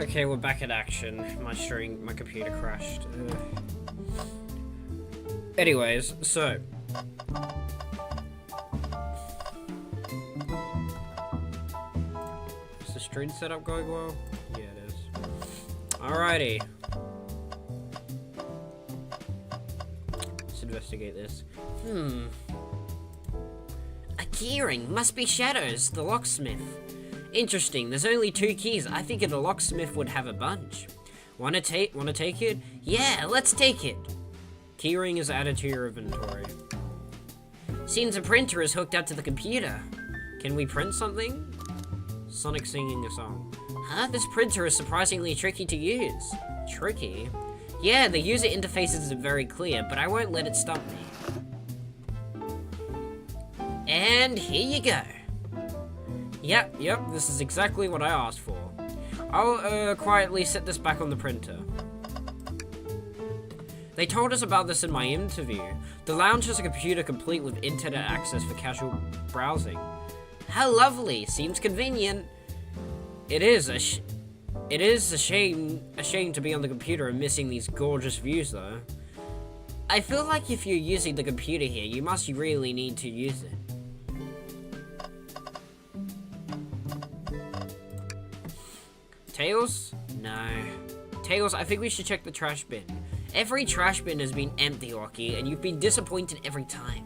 Okay, we're back in action. My computer crashed. Anyways, so. Is the stream setup going well? Yeah, it is. Alrighty. Let's investigate this. A keyring. Must be Shadows, the locksmith. Interesting. There's only 2 keys. I figured a locksmith would have a bunch. Wanna take it? Yeah, let's take it. Keyring is added to your inventory. Seems a printer is hooked up to the computer. Can we print something? Sonic singing a song. Huh? This printer is surprisingly tricky to use. Tricky? Yeah, the user interface isn't very clear, but I won't let it stop me. And here you go. Yep, this is exactly what I asked for. I'll quietly set this back on the printer. They told us about this in my interview. The lounge has a computer complete with internet access for casual browsing. How lovely. Seems convenient. It is a shame to be on the computer and missing these gorgeous views though. I feel like if you're using the computer here, you must really need to use it. Tails? No. Tails, I think we should check the trash bin. Every trash bin has been empty, Rocky, and you've been disappointed every time.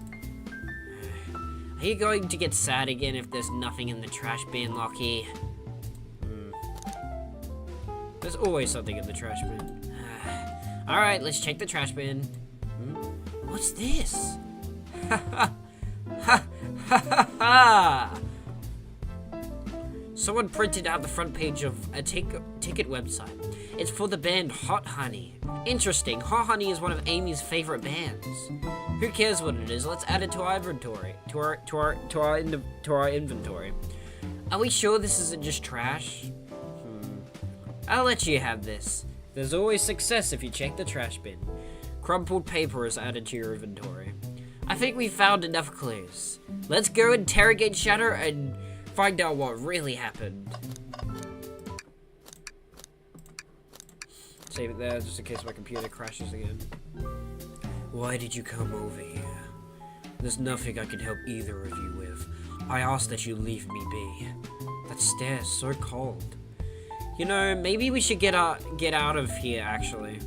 Are you going to get sad again if there's nothing in the trash bin, Lockie? There's always something in the trash bin. Alright, let's check the trash bin. What's this? Ha ha ha! Someone printed out the front page of a ticket website. It's for the band Hot Honey. Interesting, Hot Honey is one of Amy's favorite bands. Who cares what it is? Let's add it to our inventory. To our inventory. Are we sure this isn't just trash? I'll let you have this. There's always success if you check the trash bin. Crumpled paper is added to your inventory. I think we found enough clues. Let's go interrogate Shadow and find out what really happened. Save it there just in case my computer crashes again. Why did you come over here? There's nothing I can help either of you with. I ask that you leave me be. That stare's so cold. You know, maybe we should get out of here, actually.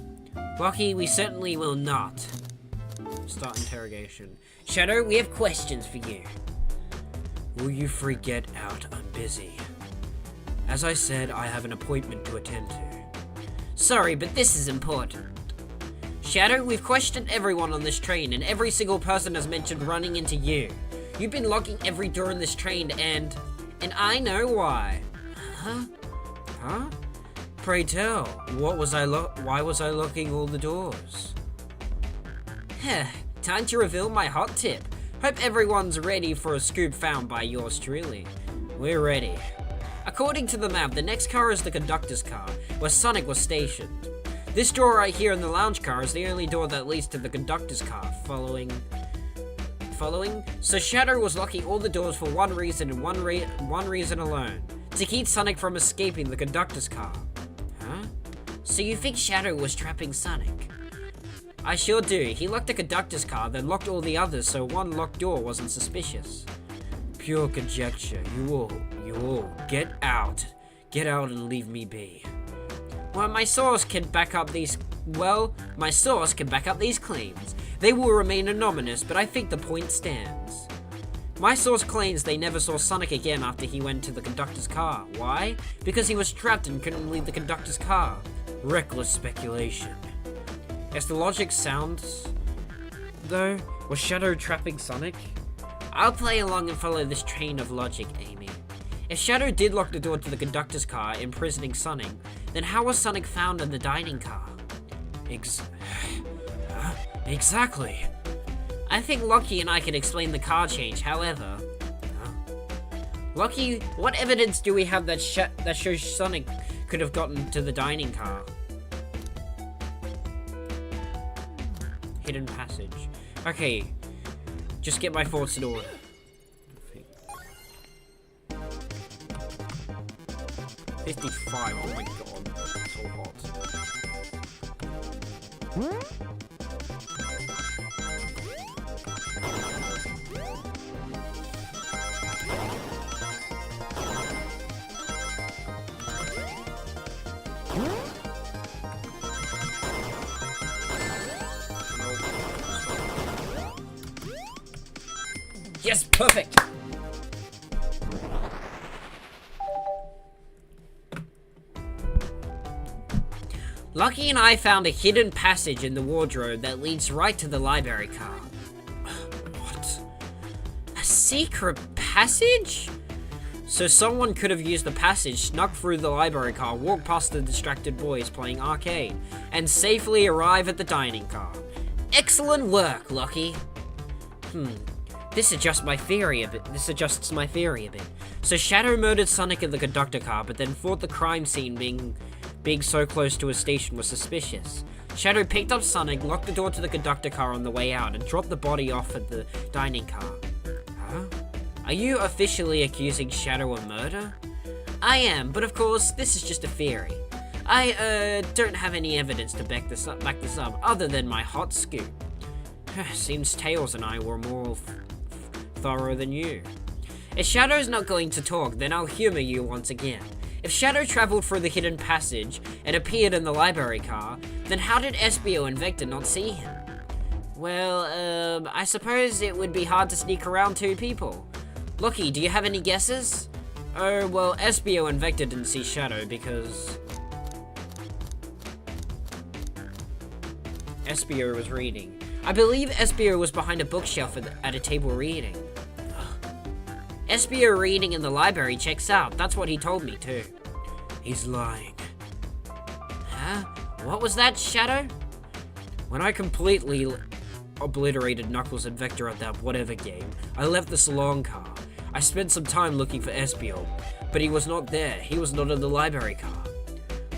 Lucky, we certainly will not. Start interrogation. Shadow, we have questions for you. Will you free get out? I'm busy. As I said, I have an appointment to attend to. Sorry, but this is important. Shadow, we've questioned everyone on this train, and every single person has mentioned running into you. You've been locking every door in this train, and I know why. Huh? Pray tell, why was I locking all the doors? Time to reveal my hot tip. Hope everyone's ready for a scoop found by yours truly. We're ready. According to the map, the next car is the conductor's car, where Sonic was stationed. This door right here in the lounge car is the only door that leads to the conductor's car. Following? So Shadow was locking all the doors for one reason and one reason alone. To keep Sonic from escaping the conductor's car. Huh? So you think Shadow was trapping Sonic? I sure do. He locked the conductor's car, then locked all the others so one locked door wasn't suspicious. Pure conjecture. You all, get out. Get out and leave me be. Well, my source can back up these claims. They will remain anonymous, but I think the point stands. My source claims they never saw Sonic again after he went to the conductor's car. Why? Because he was trapped and couldn't leave the conductor's car. Reckless speculation. As the logic sounds, though, was Shadow trapping Sonic? I'll play along and follow this train of logic, Amy. If Shadow did lock the door to the conductor's car, imprisoning Sonic, then how was Sonic found in the dining car? Exactly. I think Lucky and I can explain the car change, however. Lucky, what evidence do we have that shows Sonic could have gotten to the dining car? Hidden passage. Okay, just get my thoughts in order. 55. Oh my god. That's so hot. Yes, perfect! Lucky and I found a hidden passage in the wardrobe that leads right to the library car. What? A secret passage? So someone could have used the passage, snuck through the library car, walked past the distracted boys playing arcade, and safely arrive at the dining car. Excellent work, Lucky. This adjusts my theory a bit. So Shadow murdered Sonic in the conductor car, but then thought the crime scene being so close to his station was suspicious. Shadow picked up Sonic, locked the door to the conductor car on the way out, and dropped the body off at the dining car. Huh? Are you officially accusing Shadow of murder? I am, but of course, this is just a theory. I, don't have any evidence to back this up, other than my hot scoop. Seems Tails and I were more thorough than you. If Shadow's not going to talk, then I'll humor you once again. If Shadow traveled through the hidden passage and appeared in the library car, then how did Espio and Vector not see him? Well, I suppose it would be hard to sneak around two people. Lucky, do you have any guesses? Oh, well, Espio and Vector didn't see Shadow because Espio was reading. I believe Espio was behind a bookshelf at a table reading. Espio reading in the library checks out. That's what he told me too. He's lying. Huh? What was that, Shadow? When I completely obliterated Knuckles and Vector at that whatever game, I left the salon car. I spent some time looking for Espio, but he was not there. He was not in the library car.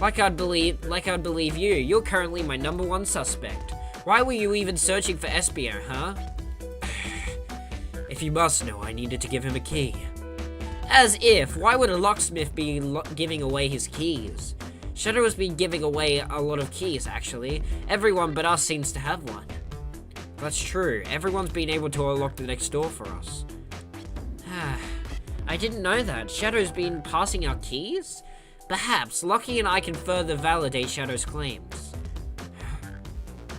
Like I'd believe you. You're currently my #1 suspect. Why were you even searching for Espio, huh? If you must know, I needed to give him a key. As if! Why would a locksmith be giving away his keys? Shadow has been giving away a lot of keys, actually. Everyone but us seems to have one. That's true. Everyone's been able to unlock the next door for us. I didn't know that. Shadow's been passing out keys? Perhaps Lucky and I can further validate Shadow's claims.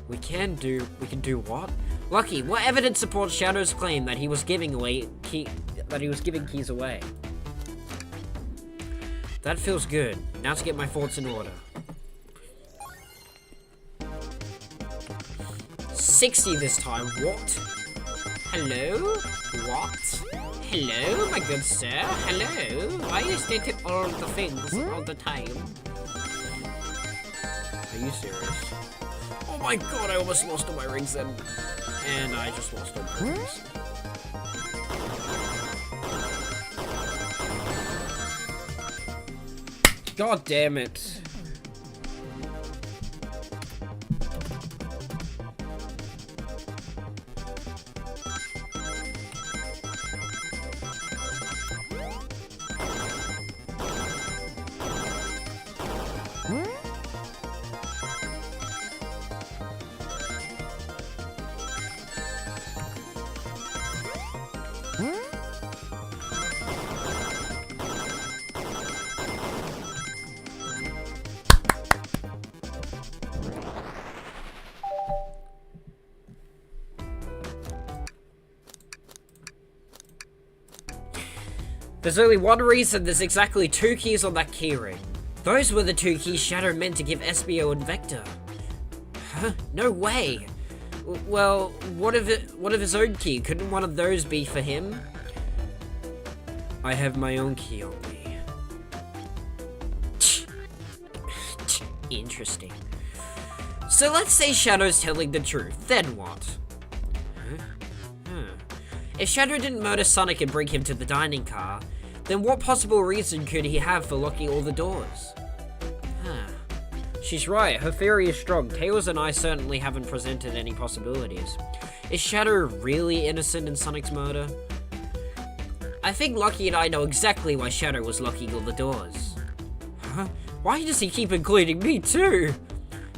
We can do what? Lucky, what evidence supports Shadow's claim that he was giving keys away? That feels good. Now to get my thoughts in order. 60 this time. What? Hello? What? Hello, my good sir. Hello. Why are you stating all the things all the time? Are you serious? Oh my god, I almost lost all my rings then. And I just lost all my rings. God damn it. There's only one reason there's exactly 2 keys on that keyring. Those were the 2 keys Shadow meant to give Espio and Vector. Huh? No way! Well, what of his own key? Couldn't one of those be for him? I have my own key on me. Interesting. So let's say Shadow's telling the truth, then what? If Shadow didn't murder Sonic and bring him to the dining car, then what possible reason could he have for locking all the doors? She's right, her theory is strong. Tails and I certainly haven't presented any possibilities. Is Shadow really innocent in Sonic's murder? I think Lucky and I know exactly why Shadow was locking all the doors. Huh? Why does he keep including me too?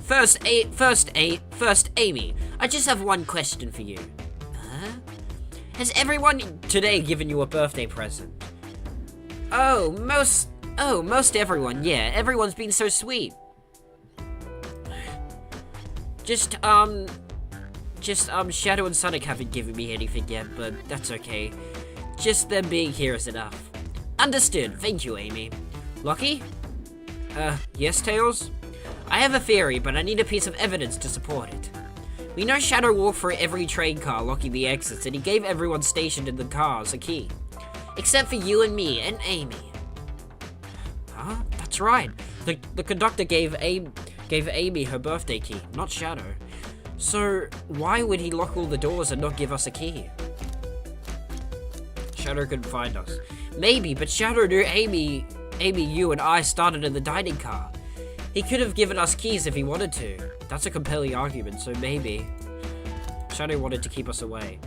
First, Amy, I just have one question for you. Huh? Has everyone today given you a birthday present? Most everyone, yeah. Everyone's been so sweet. Just Shadow and Sonic haven't given me anything yet, but that's okay. Just them being here is enough. Understood. Thank you, Amy. Lucky? Yes, Tails? I have a theory, but I need a piece of evidence to support it. We know Shadow walked through every train car locking the exits, and he gave everyone stationed in the cars a key. Except for you and me and Amy. Huh? That's right. The conductor gave Amy her birthday key, not Shadow. So, why would he lock all the doors and not give us a key? Shadow couldn't find us. Maybe, but Shadow knew Amy, you, and I started in the dining car. He could have given us keys if he wanted to. That's a compelling argument, so maybe. Shadow wanted to keep us away.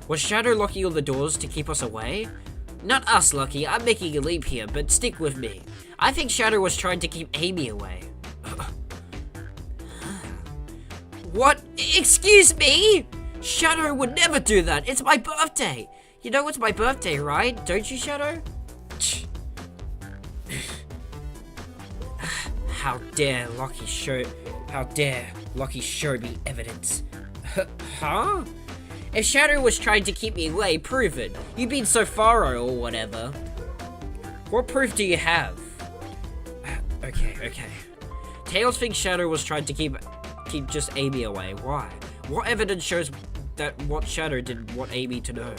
Was Shadow locking all the doors to keep us away? Not us, Lucky. I'm making a leap here, but stick with me. I think Shadow was trying to keep Amy away. What? Excuse me? Shadow would never do that. It's my birthday. You know it's my birthday, right? Don't you, Shadow? How dare Lucky show me evidence? Huh? If Shadow was trying to keep me away, prove it. You've been so thorough or whatever. What proof do you have? Okay. Tails thinks Shadow was trying to keep just Amy away. Why? What evidence shows that what Shadow didn't want Amy to know?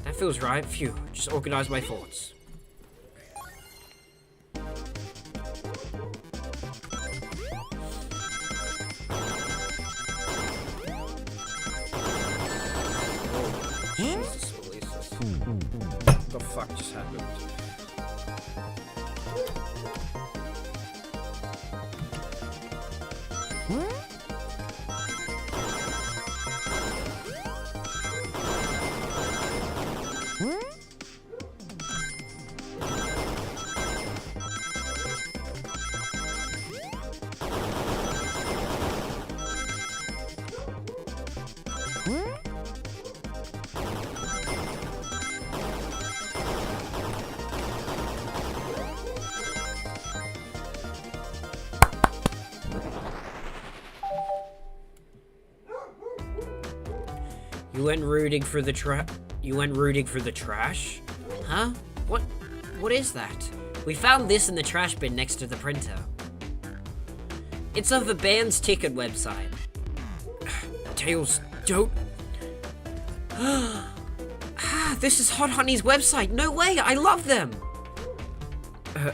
That feels right. Phew. Just organize my thoughts. Jesus, Elias. What the fuck just happened? You went rooting for the trash? Huh? What is that? We found this in the trash bin next to the printer. It's of the band's ticket website. Tails, don't. This is Hot Honey's website. No way, I love them.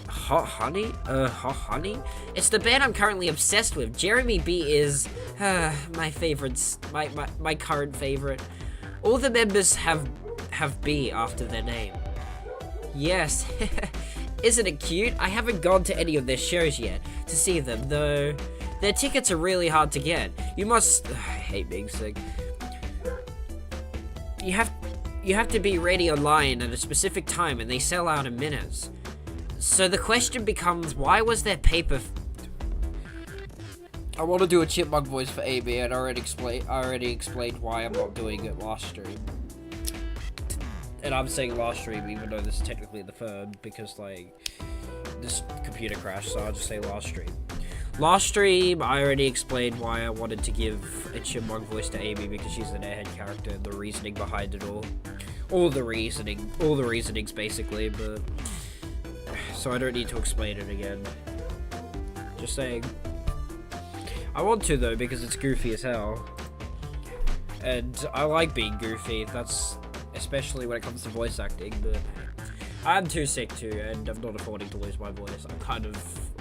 Hot Honey? Hot Honey? It's the band I'm currently obsessed with. Jeremy B is, my favorites, my current favorite. All the members have B after their name. Yes. Isn't it cute? I haven't gone to any of their shows yet to see them, though. Their tickets are really hard to get. You must, I hate being sick. You have to be ready online at a specific time and they sell out in minutes. So the question becomes, why was there paper? I want to do a chipmunk voice for AB, and I already explained why I'm not doing it last stream. And I'm saying last stream, even though this is technically the third, because like this computer crashed, so I'll just say last stream. Last stream, I already explained why I wanted to give a chipmunk voice to Amy because she's an Airhead character, and the reasoning behind it all. All the reasonings basically, but so I don't need to explain it again. Just saying. I want to though, because it's goofy as hell. And I like being goofy, that's especially when it comes to voice acting, but I'm too sick too, and I'm not affording to lose my voice. I'm kind of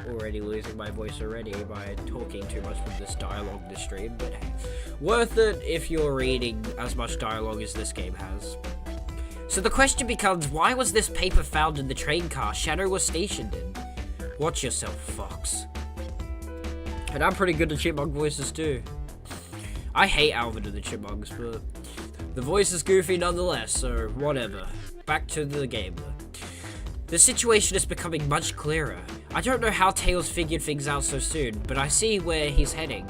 already losing my voice already by talking too much with this dialogue in this stream, but hey, worth it if you're reading as much dialogue as this game has. So the question becomes, why was this paper found in the train car Shadow was stationed in? Watch yourself, Fox. And I'm pretty good at chipmunk voices too. I hate Alvin and the Chipmunks, but the voice is goofy nonetheless, so whatever. Back to the game though. The situation is becoming much clearer. I don't know how Tails figured things out so soon, but I see where he's heading.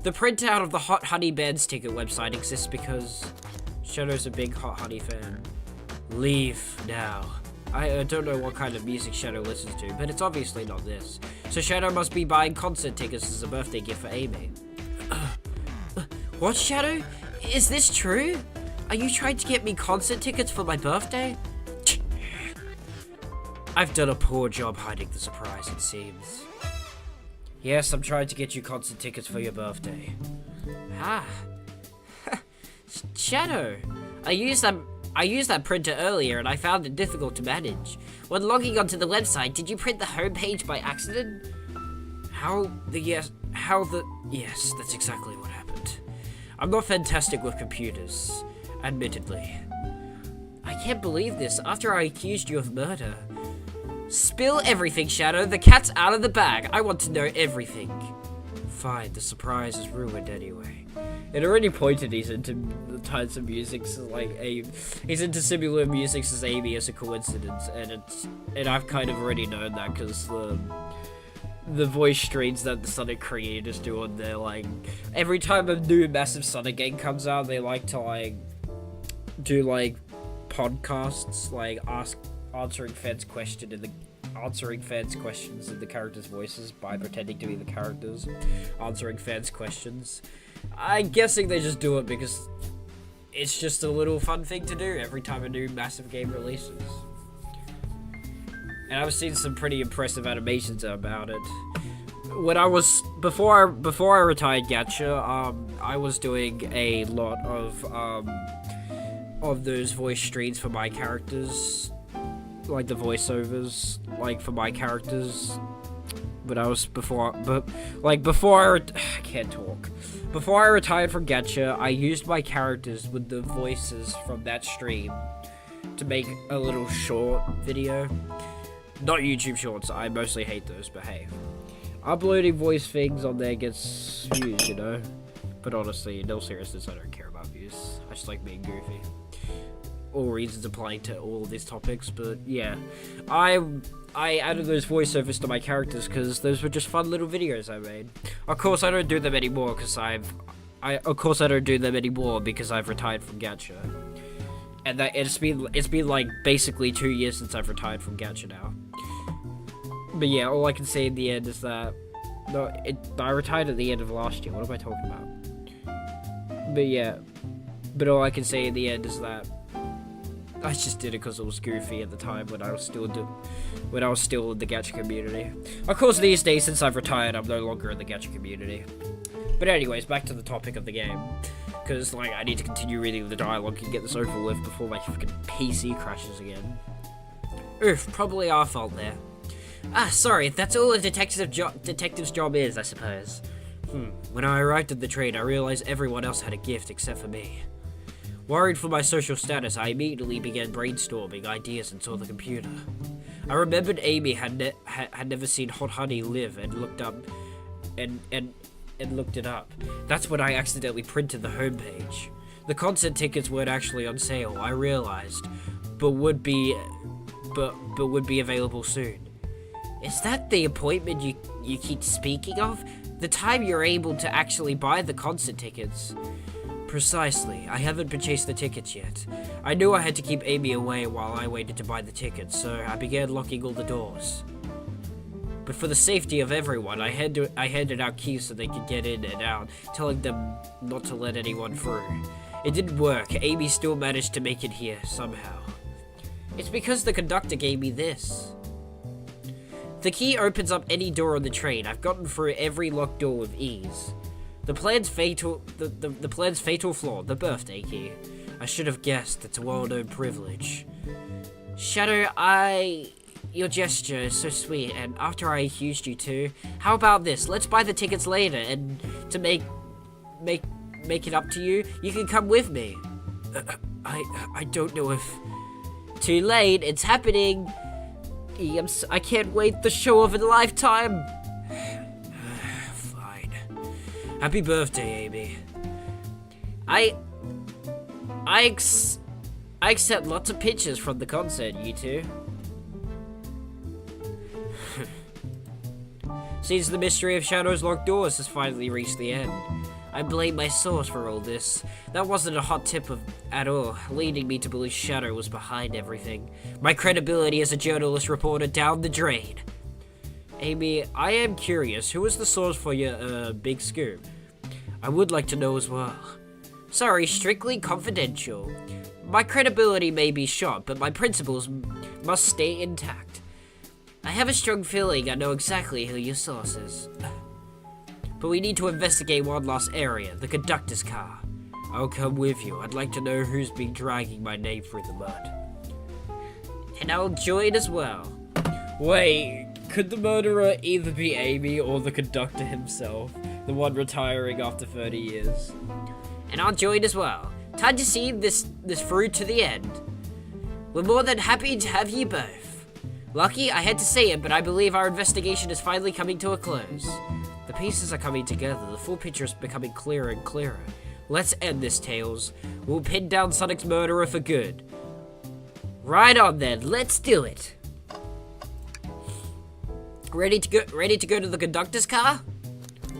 The printout of the Hot Honey Bands ticket website exists because Shadow's a big Hot Honey fan. Leave now. I don't know what kind of music Shadow listens to, but it's obviously not this. So Shadow must be buying concert tickets as a birthday gift for Amy. What, Shadow? Is this true? Are you trying to get me concert tickets for my birthday? I've done a poor job hiding the surprise, it seems. Yes, I'm trying to get you concert tickets for your birthday. Ah. Shadow, I used that printer earlier and I found it difficult to manage. When logging onto the website, did you print the homepage by accident? Yes, that's exactly what happened. I'm not fantastic with computers, admittedly. I can't believe this, after I accused you of murder. Spill everything, Shadow. The cat's out of the bag. I want to know everything. Fine, the surprise is ruined anyway. It already pointed he's into the types of music, he's into similar music as Amy as a coincidence, and I've kind of already known that because the voice streams that the Sonic creators do on their, every time a new massive Sonic game comes out, they like to, do, podcasts, answering fans' questions in the characters' voices by pretending to be the characters, answering fans' questions. I'm guessing they just do it because it's just a little fun thing to do every time a new massive game releases. And I've seen some pretty impressive animations about it. When I was before I retired Gacha, I was doing a lot of those voice streams for my characters, the voiceovers, for my characters. But I can't talk. Before I retired from Gacha, I used my characters with the voices from that stream to make a little short video. Not YouTube shorts, I mostly hate those, but hey. Uploading voice things on there gets views, you know? But honestly, in all seriousness, I don't care about views. I just like being goofy. All reasons applying to all of these topics, but yeah. I added those voiceovers to my characters because those were just fun little videos I made. Of course, I don't do them anymore because I've retired from Gacha. And that it's been basically 2 years since I've retired from Gacha now. But yeah, all I can say in the end is that I retired at the end of last year. What am I talking about? But yeah, all I can say in the end is that I just did it because it was goofy at the time when I was still in the Gacha community. Of course, these days since I've retired, I'm no longer in the Gacha community. But anyways, back to the topic of the game. Because, I need to continue reading the dialogue and get this over with before my fucking PC crashes again. Oof, probably our fault there. Ah, sorry, that's all a detective's job is, I suppose. When I arrived at the train, I realized everyone else had a gift except for me. Worried for my social status, I immediately began brainstorming ideas and saw the computer. I remembered Amy had never seen Hot Honey live and looked it up. That's when I accidentally printed the homepage. The concert tickets weren't actually on sale, I realized, but would be available soon. Is that the appointment you keep speaking of? The time you're able to actually buy the concert tickets? Precisely. I haven't purchased the tickets yet. I knew I had to keep Amy away while I waited to buy the tickets, so I began locking all the doors. But for the safety of everyone, I handed out keys so they could get in and out, telling them not to let anyone through. It didn't work. Amy still managed to make it here, somehow. It's because the conductor gave me this. The key opens up any door on the train. I've gotten through every locked door with ease. The plan's fatal flaw, the birthday key. I should have guessed. It's a well-known privilege. Shadow, your gesture is so sweet, and after I accused you too, how about this? Let's buy the tickets later, and to make it up to you, you can come with me. I don't know if... Too late, it's happening. I can't wait, the show of a lifetime. Fine. Happy birthday, Amy. I accept lots of pictures from the concert, you two. Seems the mystery of Shadow's locked doors has finally reached the end. I blame my source for all this. That wasn't a hot tip at all, leading me to believe Shadow was behind everything. My credibility as a journalist reporter down the drain. Amy, I am curious, who was the source for your, big scoop? I would like to know as well. Sorry, strictly confidential. My credibility may be shot, but my principles must stay intact. I have a strong feeling I know exactly who your source is. But we need to investigate one last area, the conductor's car. I'll come with you. I'd like to know who's been dragging my name through the mud. And I'll join as well. Wait, could the murderer either be Amy or the conductor himself? The one retiring after 30 years? And I'll join as well. Time to see this through to the end. We're more than happy to have you both. Lucky, I had to say it, but I believe our investigation is finally coming to a close. The pieces are coming together, the full picture is becoming clearer and clearer. Let's end this, Tails. We'll pin down Sonic's murderer for good. Right on then, let's do it. Ready to go to the conductor's car?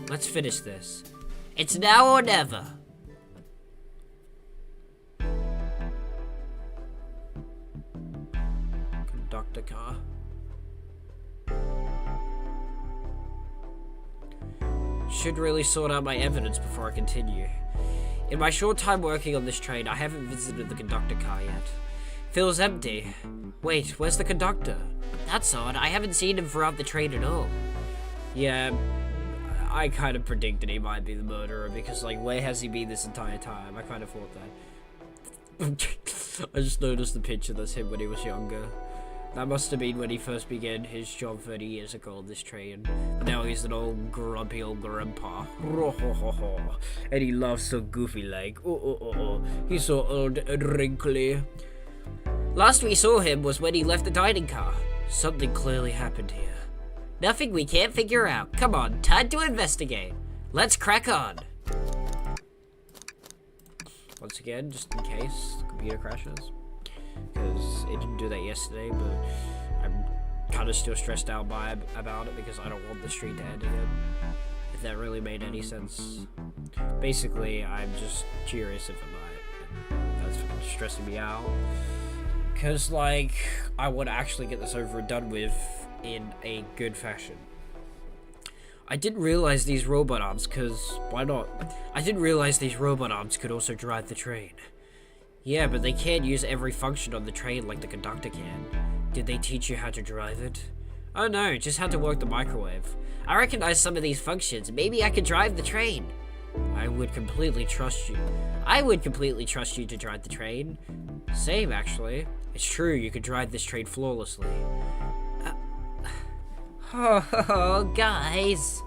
Let's finish this. It's now or never. Conductor car. Should really sort out my evidence before I continue. In my short time working on this train, I haven't visited the conductor car yet. Feels empty. Wait, where's the conductor? That's odd, I haven't seen him throughout the train at all. Yeah, I kind of predicted he might be the murderer because, like, where has he been this entire time? I kind of thought that. I just noticed the picture that's him when he was younger. That must have been when he first began his job 30 years ago on this train. Now he's an old grumpy old grandpa. And he laughs so goofy like. He's so old and wrinkly. Last we saw him was when he left the dining car. Something clearly happened here. Nothing we can't figure out. Come on, time to investigate. Let's crack on. Once again, just in case the computer crashes. Because it didn't do that yesterday, but I'm kind of still stressed out about it because I don't want the street to end again. If that really made any sense. Basically, I'm just curious if it might. That's fucking stressing me out. Because, like, I want to actually get this over and done with in a good fashion. I didn't realize these robot arms, because why not? I didn't realize these robot arms could also drive the train. Yeah, but they can't use every function on the train like the conductor can. Did they teach you how to drive it? Oh no, just how to work the microwave. I recognize some of these functions. Maybe I could drive the train. I would completely trust you. I would completely trust you to drive the train. Same, actually. It's true, you could drive this train flawlessly. Oh, guys.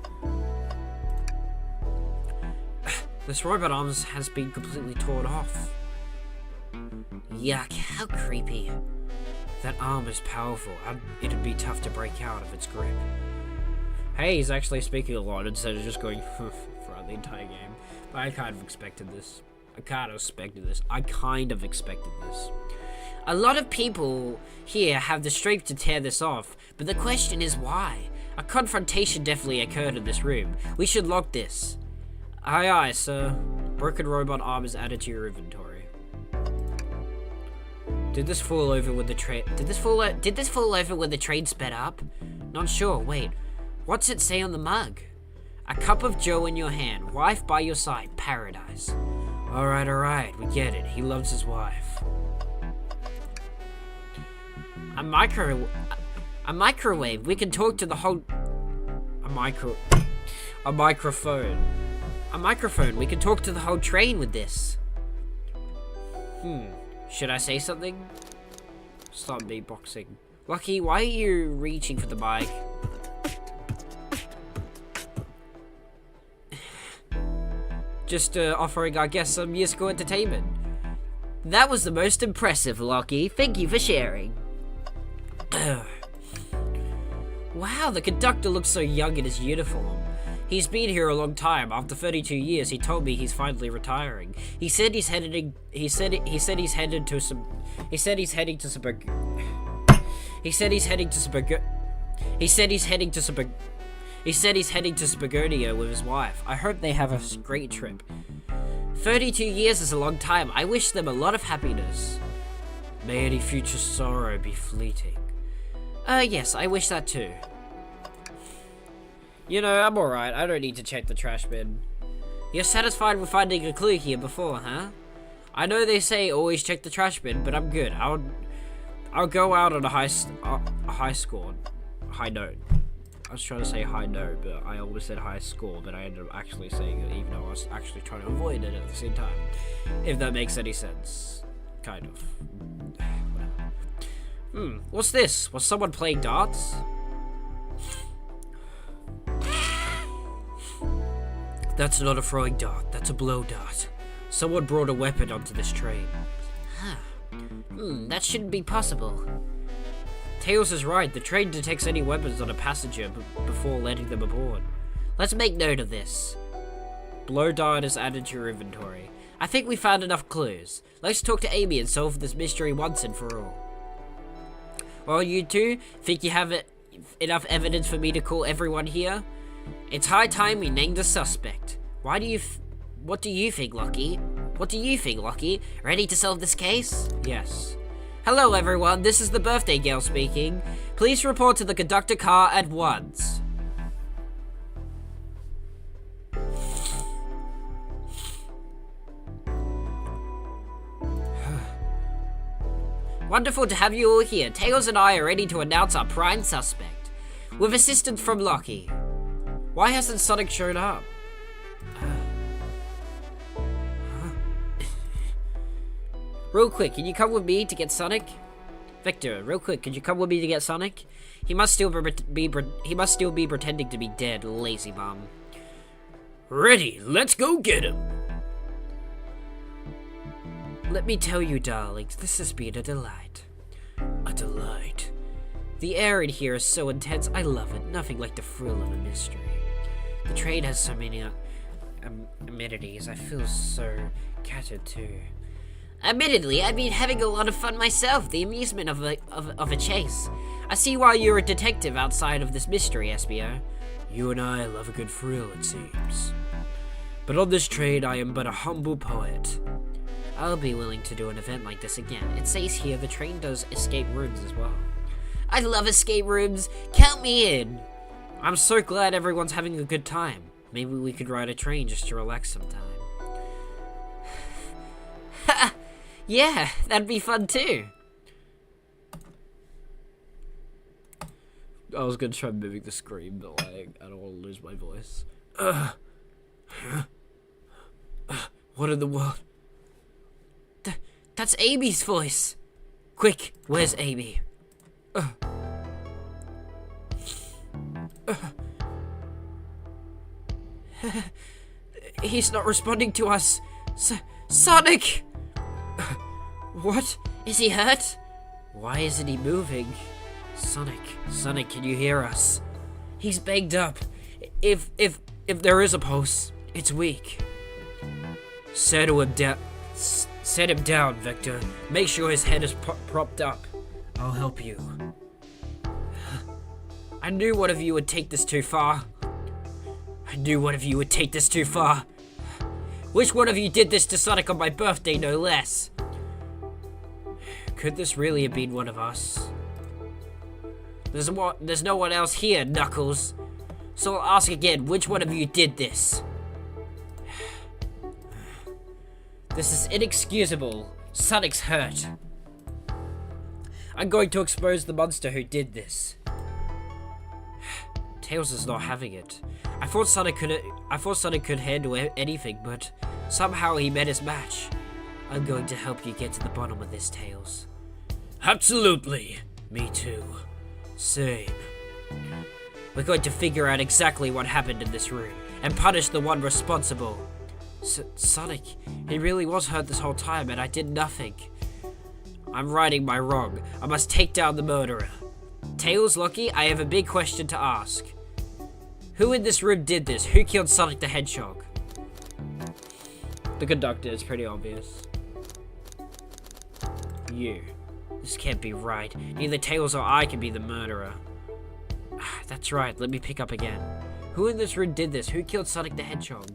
This robot arms has been completely torn off. Yuck, how creepy. That arm is powerful. It'd be tough to break out of its grip. Hey, he's actually speaking a lot instead of just going throughout the entire game. But I kind of expected this. I kind of expected this. A lot of people here have the strength to tear this off, but the question is why? A confrontation definitely occurred in this room. We should lock this. Aye, aye, sir. Broken robot arm is added to your inventory. Did this fall over when the train? Did this fall over when the train sped up? Not sure. Wait, what's it say on the mug? A cup of joe in your hand, wife by your side, paradise. All right, we get it. He loves his wife. A microwave. We can talk to the whole. A microphone. A microphone. We can talk to the whole train with this. Should I say something? Start beatboxing. Lucky, why are you reaching for the mic? Just offering our guests some musical entertainment. That was the most impressive, Lucky. Thank you for sharing. Wow, the conductor looks so young in his uniform. He's been here a long time. After 32 years, he told me he's finally retiring. He said he's heading to He said he's heading to Spagonia with his wife. I hope they have a great trip. 32 years is a long time. I wish them a lot of happiness. May any future sorrow be fleeting. Yes, I wish that too. You know, I'm alright. I don't need to check the trash bin. You're satisfied with finding a clue here before, huh? I know they say always check the trash bin, but I'm good. I'll go out on a high note. I was trying to say high note, but I always said high score, but I ended up actually saying it, even though I was actually trying to avoid it at the same time. If that makes any sense. Kind of. Whatever. What's this? Was someone playing darts? That's not a throwing dart, that's a blow dart. Someone brought a weapon onto this train. That shouldn't be possible. Tails is right, the train detects any weapons on a passenger before letting them aboard. Let's make note of this. Blow dart is added to your inventory. I think we found enough clues. Let's talk to Amy and solve this mystery once and for all. Well, you two, think you have enough evidence for me to call everyone here? It's high time we named a suspect. What do you think, Lucky? What do you think, Lucky? Ready to solve this case? Yes. Hello, everyone. This is the birthday girl speaking. Please report to the conductor car at once. Wonderful to have you all here. Tails and I are ready to announce our prime suspect. With assistance from Lucky. Why hasn't Sonic shown up? Real quick, can you come with me to get Sonic? Victor, real quick, can you come with me to get Sonic? He must still be pretending to be dead, lazy bum. Ready, let's go get him. Let me tell you, darlings, this has been a delight. A delight. The air in here is so intense, I love it. Nothing like the thrill of a mystery. The train has so many amenities. I feel so cattered too. Admittedly, I've been having a lot of fun myself. The amusement of a chase. I see why you're a detective outside of this mystery, Espio. You and I love a good thrill, it seems. But on this train, I am but a humble poet. I'll be willing to do an event like this again. It says here the train does escape rooms as well. I love escape rooms. Count me in. I'm so glad everyone's having a good time. Maybe we could ride a train just to relax sometime. Yeah, that'd be fun too. I was gonna try mimicking the scream, but like, I don't want to lose my voice. What in the world? That's Amy's voice. Quick, where's Amy? He's not responding to us. Sonic! What? Is he hurt? Why isn't he moving? Sonic, can you hear us? He's banged up. If there is a pulse, it's weak. Set him down, Victor. Make sure his head is propped up. I'll help you. I knew one of you would take this too far. Which one of you did this to Sonic on my birthday, no less? Could this really have been one of us? There's no one else here, Knuckles. So I'll ask again, which one of you did this? This is inexcusable. Sonic's hurt. I'm going to expose the monster who did this. Tails is not having it. I thought Sonic could handle anything, but somehow he met his match. I'm going to help you get to the bottom of this, Tails. Absolutely. Me too. Same. We're going to figure out exactly what happened in this room and punish the one responsible. Sonic, he really was hurt this whole time and I did nothing. I'm righting my wrong. I must take down the murderer. Tails, Lucky, I have a big question to ask. Who in this room did this? Who killed Sonic the Hedgehog? The conductor is pretty obvious. You. This can't be right. Neither Tails or I can be the murderer. That's right, let me pick up again. Who in this room did this? Who killed Sonic the Hedgehog?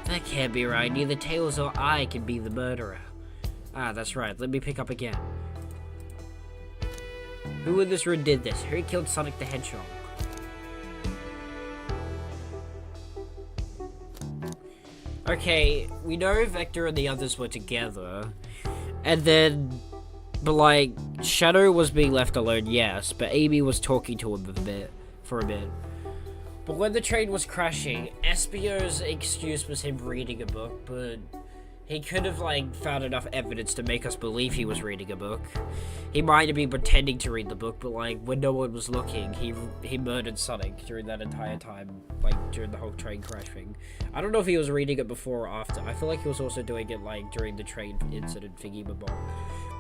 That can't be right. Neither Tails or I can be the murderer. Ah, that's right. Let me pick up again. Who in this room did this? Who killed Sonic the Hedgehog? Okay, we know Vector and the others were together. And then, but like, Shadow was being left alone, yes, but Amy was talking to him for a bit. But when the train was crashing, Espio's excuse was him reading a book, but he could have, like, found enough evidence to make us believe he was reading a book. He might have been pretending to read the book, but, like, when no one was looking, he murdered Sonic during that entire time, like, during the whole train crash thing. I don't know if he was reading it before or after. I feel like he was also doing it, like, during the train incident thingy-mabob.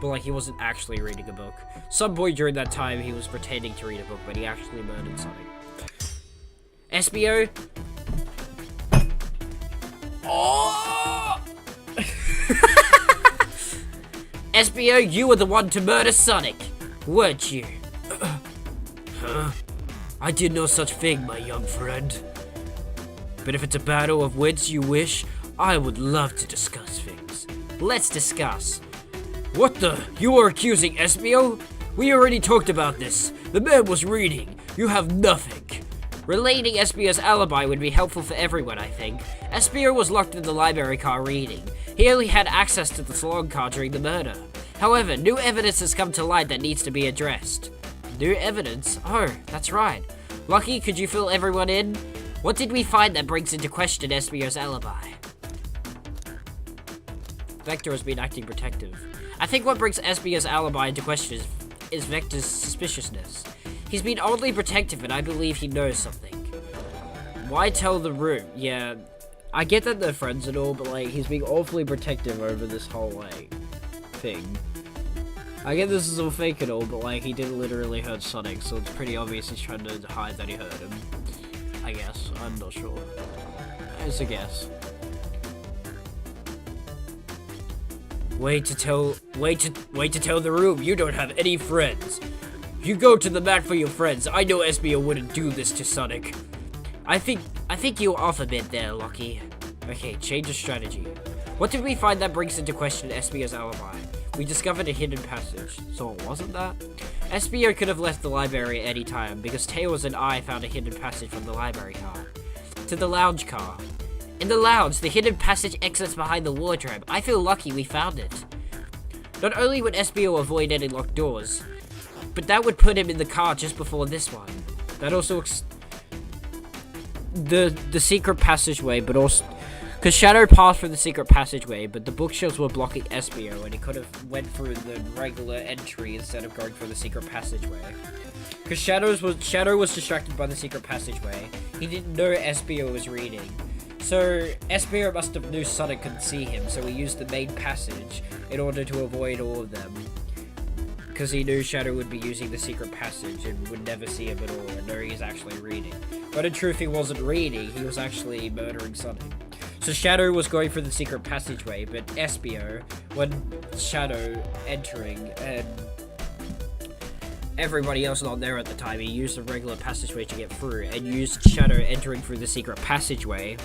But, like, he wasn't actually reading a book. Some point during that time, he was pretending to read a book, but he actually murdered Sonic. Espio? Oh! Espio, you were the one to murder Sonic, weren't you? Huh? I did no such thing, my young friend. But if it's a battle of wits you wish, I would love to discuss things. Let's discuss. What the? You are accusing Espio? We already talked about this. The man was reading. You have nothing. Relating Espio's alibi would be helpful for everyone, I think. Espio was locked in the library car reading. He only had access to the salon car during the murder. However, new evidence has come to light that needs to be addressed. New evidence? Oh, that's right. Lucky, could you fill everyone in? What did we find that brings into question Espio's alibi? Vector has been acting protective. I think what brings Espio's alibi into question is Vector's suspiciousness. He's been oddly protective, and I believe he knows something. Why tell the room? Yeah, I get that they're friends and all, but, like, he's being awfully protective over this whole, like, thing. I get this is all fake and all, but, like, he didn't literally hurt Sonic, so it's pretty obvious he's trying to hide that he hurt him. I guess. I'm not sure. It's a guess. Wait to tell the room you don't have any friends. You go to the mat for your friends. I know Espio wouldn't do this to Sonic. I think you're off a bit there, Lucky. Okay, change of strategy. What did we find that brings into question Espio's alibi? We discovered a hidden passage. So it wasn't that? Espio could have left the library at any time because Tails and I found a hidden passage from the library car to the lounge car. In the lounge, the hidden passage exits behind the wardrobe. I feel lucky we found it. Not only would Espio avoid any locked doors, but that would put him in the car just before this one. That also the secret passageway, but also because Shadow passed through the secret passageway, but the bookshelves were blocking Espio, and he could have went through the regular entry instead of going through the secret passageway. Because Shadow was distracted by the secret passageway. He didn't know Espio was reading. So Espio must have knew Sonic couldn't see him, so he used the main passage in order to avoid all of them. Because he knew Shadow would be using the secret passage and would never see him at all and know he's actually reading. But in truth, he wasn't reading, he was actually murdering Sonic. So Shadow was going for the secret passageway, but Espio, when Shadow entering and everybody else not there at the time, he used the regular passageway to get through and used Shadow entering through the secret passageway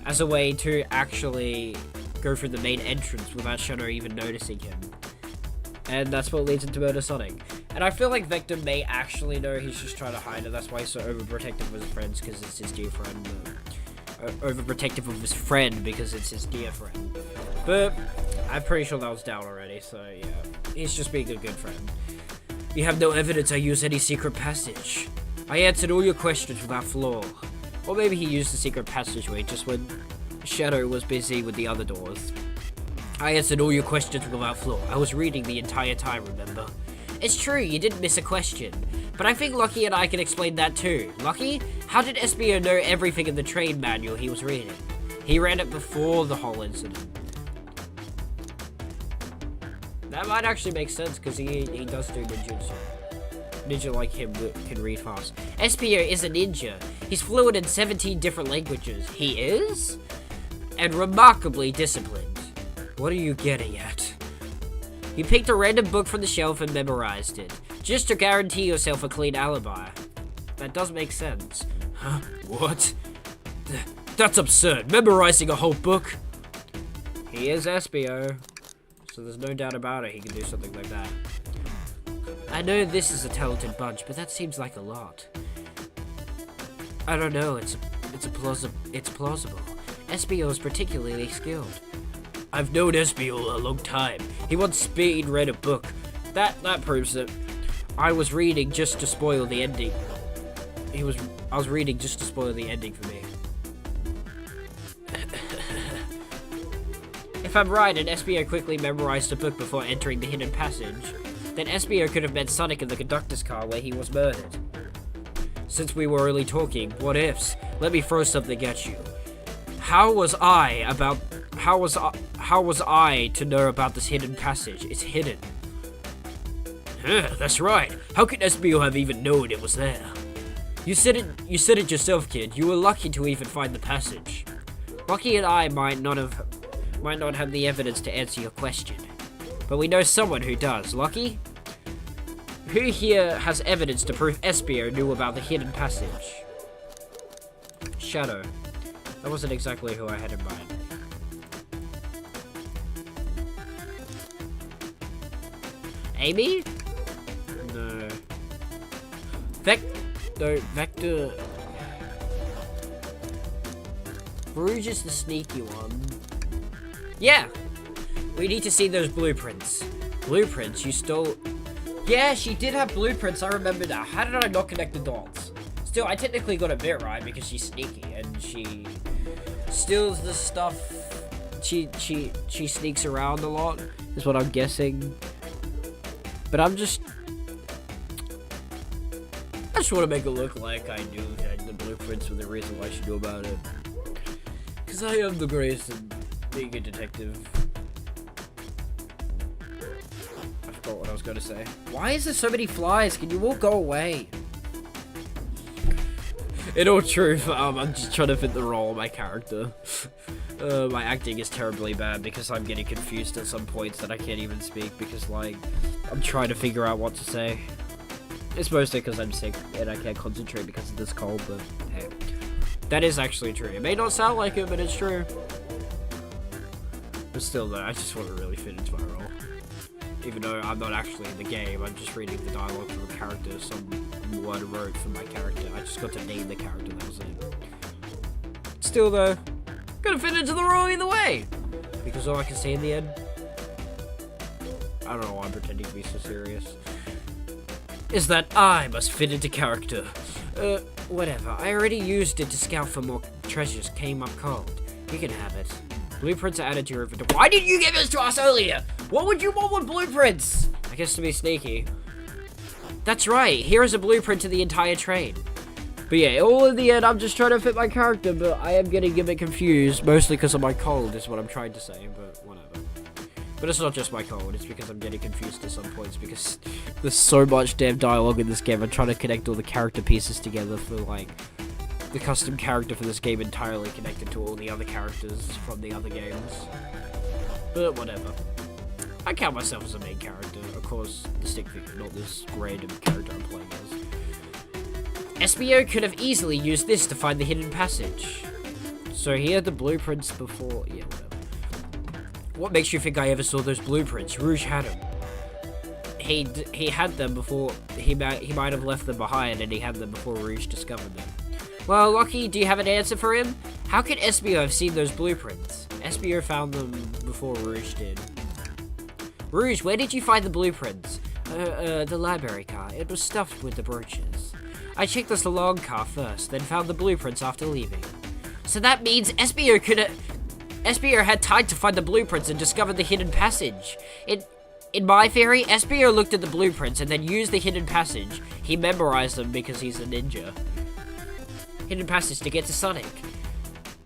as a way to actually go through the main entrance without Shadow even noticing him. And that's what leads him to murder Sonic. And I feel like Vector may actually know he's just trying to hide it. That's why he's so overprotective of his friends, because it's his dear friend. Overprotective of his friend, because it's his dear friend. But I'm pretty sure that was down already, so yeah. He's just being a good friend. You have no evidence I used any secret passage. I answered all your questions without flaw. Or maybe he used the secret passageway just when Shadow was busy with the other doors. I answered all your questions without flaw. I was reading the entire time, remember? It's true, you didn't miss a question. But I think Lucky and I can explain that too. Lucky, how did Espio know everything in the train manual he was reading? He read it before the whole incident. That might actually make sense, because he does do ninjutsu. Ninja like him can read fast. Espio is a ninja. He's fluent in 17 different languages. He is? And remarkably disciplined. What are you getting at? You picked a random book from the shelf and memorized it, just to guarantee yourself a clean alibi. That does make sense. Huh? What? That's absurd. Memorizing a whole book? He is Espio, so there's no doubt about it he can do something like that. I know this is a talented bunch, but that seems like a lot. I don't know, it's plausible. Espio is particularly skilled. I've known Espio a long time. He once speed read a book. That proves it. I was reading just to spoil the ending. I was reading just to spoil the ending for me. If I'm right, and Espio quickly memorized a book before entering the hidden passage, then Espio could have met Sonic in the conductor's car where he was murdered. Since we were only talking what ifs, let me throw something at you. How was I to know about this hidden passage? It's hidden. That's right. How could Espio have even known it was there? You said it yourself, kid. You were lucky to even find the passage. Lucky and I might not have the evidence to answer your question. But we know someone who does. Lucky? Who here has evidence to prove Espio knew about the hidden passage? Shadow. That wasn't exactly who I had in mind. Amy? No. Vector. Rouge is the sneaky one. Yeah! We need to see those blueprints. Blueprints? You stole... Yeah, she did have blueprints, I remember now. How did I not connect the dots? Still, I technically got a bit right because she's sneaky and she steals the stuff. She sneaks around a lot, is what I'm guessing. But I just want to make it look like I knew that the blueprints were the reason why she knew about it. Because I am the greatest in being a detective. I forgot what I was going to say. Why is there so many flies? Can you all go away? In all truth, I'm just trying to fit the role of my character. My acting is terribly bad because I'm getting confused at some points that I can't even speak because, like, I'm trying to figure out what to say. It's mostly because I'm sick and I can't concentrate because of this cold, but hey. That is actually true. It may not sound like it, but it's true. But still, though, I just want to really fit into my role. Even though I'm not actually in the game, I'm just reading the dialogue from a character someone wrote for my character. I just got to name the character, that was it. Still, though, gotta fit into the role either way! Because all I can say in the end... I don't know why I'm pretending to be so serious. Is that I must fit into character. Whatever. I already used it to scout for more treasures. Came up cold. You can have it. Blueprints are added to your inventory. Why didn't you give this to us earlier? What would you want with blueprints? I guess to be sneaky. That's right. Here is a blueprint to the entire train. But yeah, all in the end, I'm just trying to fit my character, but I am getting a bit confused, mostly because of my cold is what I'm trying to say, but whatever. But it's not just my cold, it's because I'm getting confused at some points, because there's so much damn dialogue in this game. I'm trying to connect all the character pieces together for, like, the custom character for this game entirely connected to all the other characters from the other games. But whatever. I count myself as a main character. Of course, the stick figure, not this random character I'm playing as. Espio could have easily used this to find the hidden passage. So he had the blueprints before... Yeah, whatever. What makes you think I ever saw those blueprints? Rouge had them. He had them before... He might have left them behind, and he had them before Rouge discovered them. Well, Lucky, do you have an answer for him? How could Espio have seen those blueprints? Espio found them before Rouge did. Rouge, where did you find the blueprints? The library car. It was stuffed with the brooches. I checked the salon car first, then found the blueprints after leaving. So that means Espio had time to find the blueprints and discover the hidden passage. In my theory, Espio looked at the blueprints and then used the hidden passage. He memorized them because he's a ninja. Hidden passage to get to Sonic.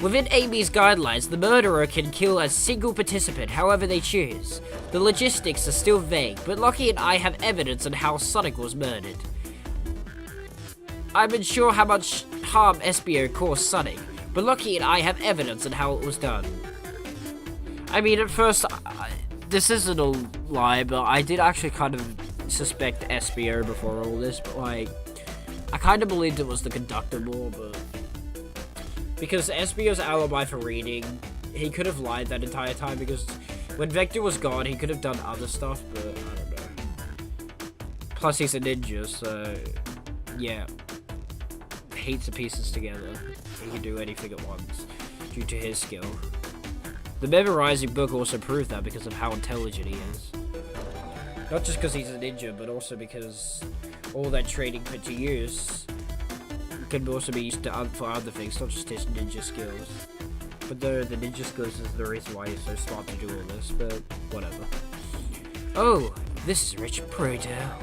Within Amy's guidelines, the murderer can kill a single participant however they choose. The logistics are still vague, but Lucky and I have evidence on how Sonic was murdered. I'm unsure how much harm SBO caused Sonic, but Lucky and I have evidence on how it was done. I mean, at first, this isn't a lie, but I did actually kind of suspect SBO before all this, but like, I kind of believed it was the conductor more, but because SBO's alibi for reading, he could have lied that entire time, because when Vector was gone, he could have done other stuff, but I don't know. Plus, he's a ninja, so yeah, heaps of pieces together. He can do anything at once due to his skill. The memorizing book also proved that because of how intelligent he is. Not just because he's a ninja, but also because all that training put to use can also be used for other things, not just his ninja skills. But the ninja skills is the reason why he's so smart to do all this, but whatever. Oh, this is rich. Pray tell.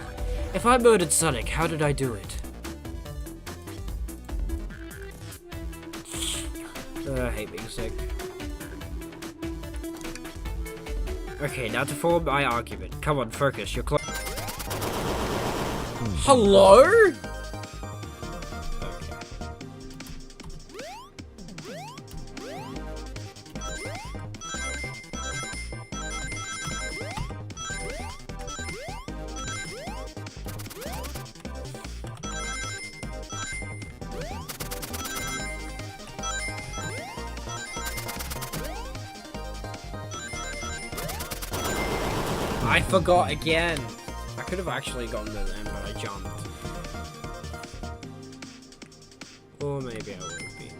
If I murdered Sonic, how did I do it? I hate being sick. Okay, now to form my argument. Come on, focus. You're close. Hello? I forgot again. I could have actually gotten to them, but I jumped. Or maybe I won't be.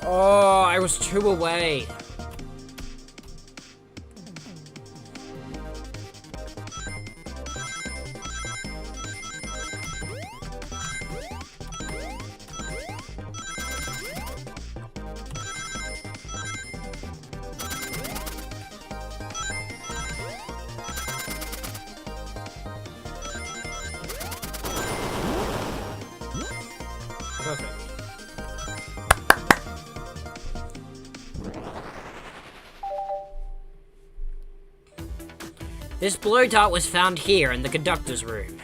Oh, I was 2 away. Perfect. This blue dot was found here in the conductor's room.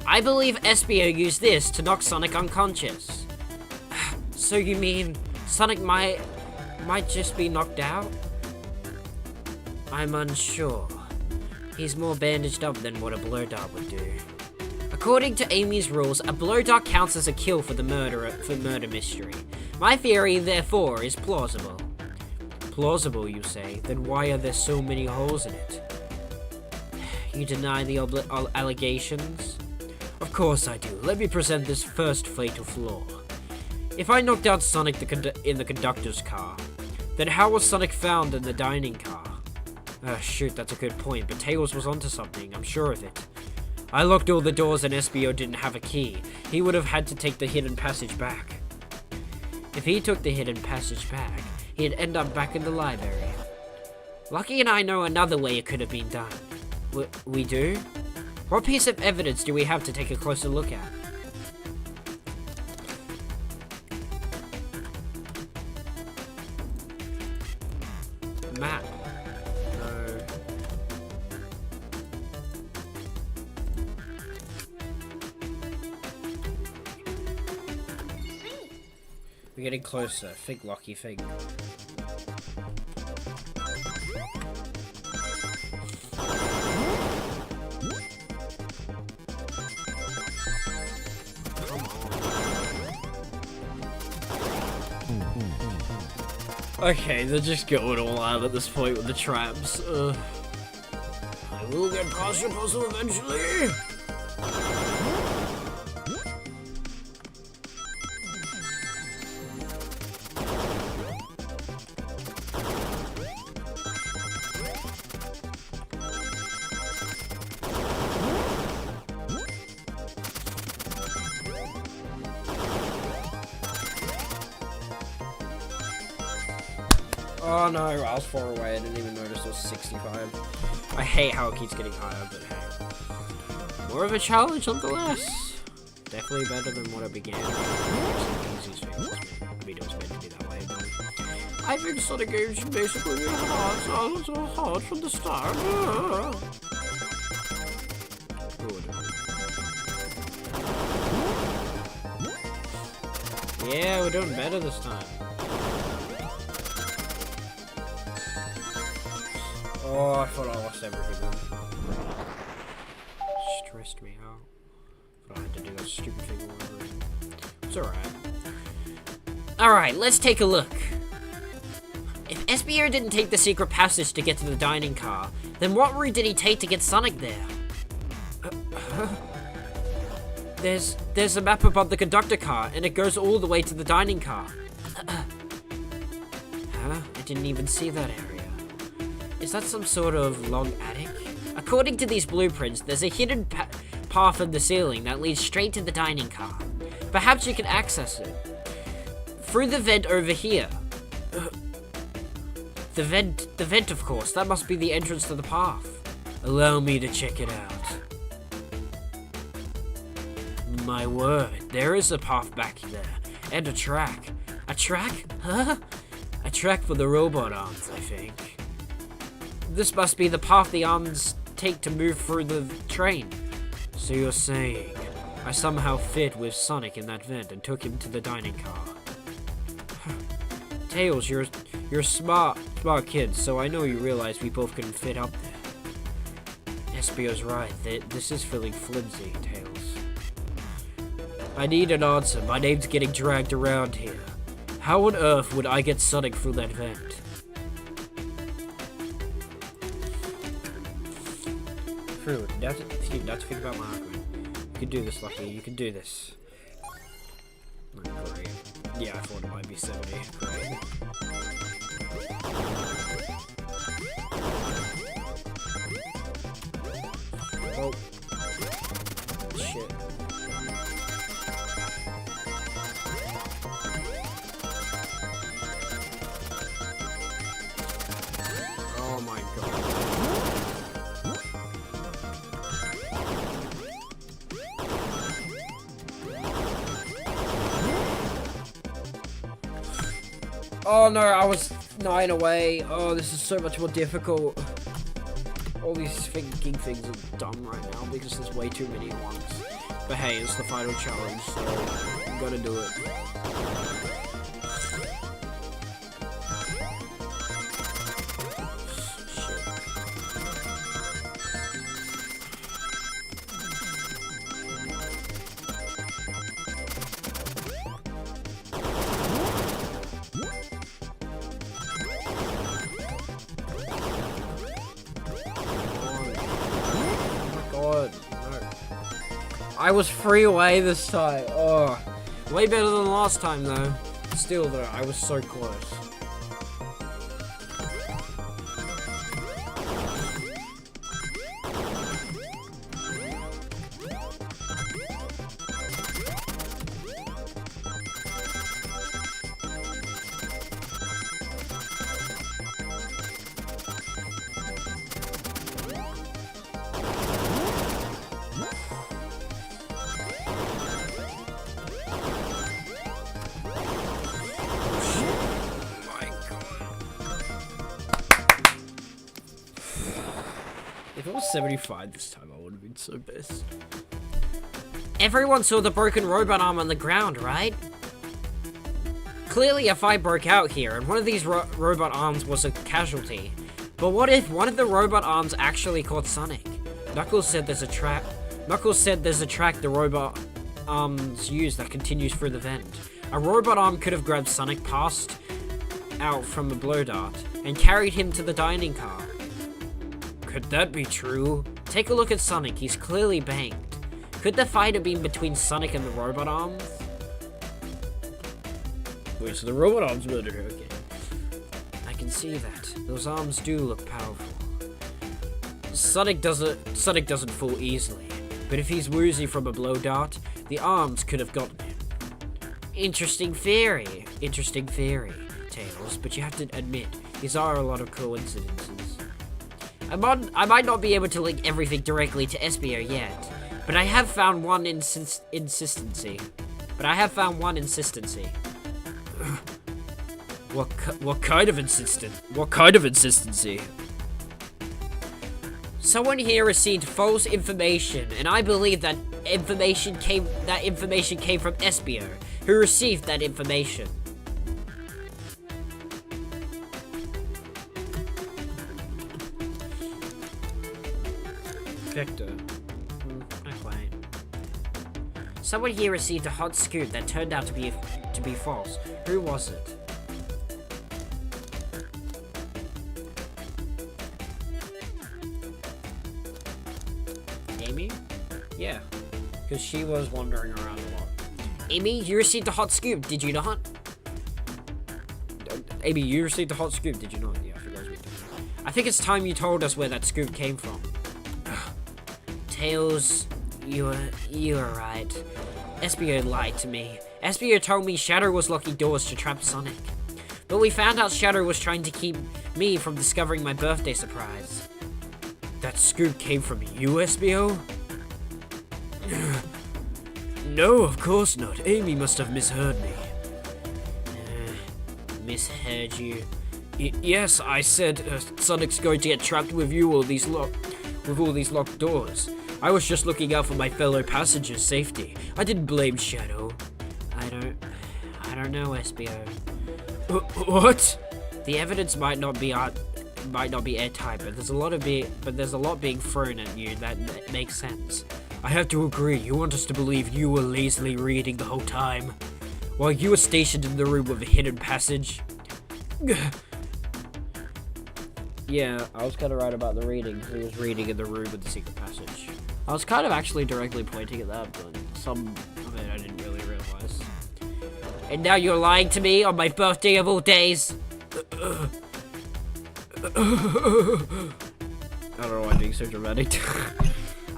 I believe SBO used this to knock Sonic unconscious. So you mean Sonic might just be knocked out? I'm unsure. He's more bandaged up than what a blur dot would do. According to Amy's rules, a blur dot counts as a kill for the murder mystery. My theory, therefore, is plausible. Plausible, you say? Then why are there so many holes in it? You deny the allegations? Of course I do. Let me present this first fatal flaw. If I knocked out Sonic in the conductor's car, then how was Sonic found in the dining car? Shoot, that's a good point, but Tails was onto something, I'm sure of it. I locked all the doors and SBO didn't have a key. He would have had to take the hidden passage back. If he took the hidden passage back, he'd end up back in the library. Lucky and I know another way it could have been done. We do? What piece of evidence do we have to take a closer look at? Map. No. We're getting closer. Think, Lucky, think. Okay, they're just going all out at this point with the traps. I will get past your puzzle eventually. Oh no, I was far away. I didn't even notice it was 65. I hate how it keeps getting higher, but hey. More of a challenge nonetheless. Definitely better than what I began. I mean, it was meant to be that way, but I think Sonic games should basically be hard, so hard from the start. Yeah, we're doing better this time. Oh, I thought I lost everything then. Stressed me out. But I had to do that stupid thing all over again. It's alright. Alright, let's take a look. If SBO didn't take the secret passage to get to the dining car, then what route did he take to get Sonic there? There's a map above the conductor car, and it goes all the way to the dining car. Huh? I didn't even see that area. Is that some sort of long attic? According to these blueprints, there's a hidden path in the ceiling that leads straight to the dining car. Perhaps you can access it. Through the vent over here. The vent, of course. That must be the entrance to the path. Allow me to check it out. My word, there is a path back there. And a track. A track? Huh? A track for the robot arms, I think. This must be the path the arms take to move through the train. So you're saying, I somehow fit with Sonic in that vent and took him to the dining car. Tails, you're a smart kid, so I know you realize we both couldn't fit up there. SBO's right, this is feeling flimsy, Tails. I need an answer. My name's getting dragged around here. How on earth would I get Sonic through that vent? True, now to think about my argument. You can do this, Lucky. You can do this. Oh, great. Yeah, I thought it might be 70. Great. Oh. Shit. Oh my god. Oh no, I was 9 away. Oh, this is so much more difficult. All these thinking things are dumb right now because there's way too many at once. But hey, it's the final challenge, so I'm gonna do it. I was 3 away this time. Oh, way better than last time though. Still though, I was so close. If it was 75 this time, I would have been so pissed. Everyone saw the broken robot arm on the ground, right? Clearly a fight broke out here, and one of these robot arms was a casualty. But what if one of the robot arms actually caught Sonic? Knuckles said there's a track the robot arms use that continues through the vent. A robot arm could have grabbed Sonic passed out from a blow dart and carried him to the dining car. Could that be true? Take a look at Sonic, he's clearly banged. Could the fight have been between Sonic and the robot arms? Wait, so the robot arms murdered her again. I can see that. Those arms do look powerful. Sonic doesn't fall easily, but if he's woozy from a blow dart, the arms could have gotten him. Interesting theory, Tails, but you have to admit, These are a lot of coincidences. I might not be able to link everything directly to Espio yet, but I have found one insistency. What kind of insistency? Someone here received false information, and I believe that information came from Espio, who received that information. Victor. Not quite. Someone here received a hot scoop that turned out to be false. Who was it? Amy? Yeah, because she was wandering around a lot. Amy, you received a hot scoop, did you not? Amy, you received a hot scoop, did you not? Yeah, I forgot what we did. I think it's time you told us where that scoop came from. Tails, you were right. Espio lied to me. Espio told me Shadow was locking doors to trap Sonic. But we found out Shadow was trying to keep me from discovering my birthday surprise. That scoop came from you, Espio? No, of course not. Amy must have misheard me. Misheard you? Yes, I said Sonic's going to get trapped with all these locked doors. I was just looking out for my fellow passengers' safety. I didn't blame Shadow. I don't know, Espio. What? The evidence might not be airtight, but there's a lot being thrown at you that makes sense. I have to agree. You want us to believe you were lazily reading the whole time, while you were stationed in the room with a hidden passage? Yeah, I was kind of right about the reading. He was reading in the room with the secret passage. I was kind of actually directly pointing at that, but some of it I didn't really realize. And now you're lying to me on my birthday of all days? I don't know why I'm being so dramatic.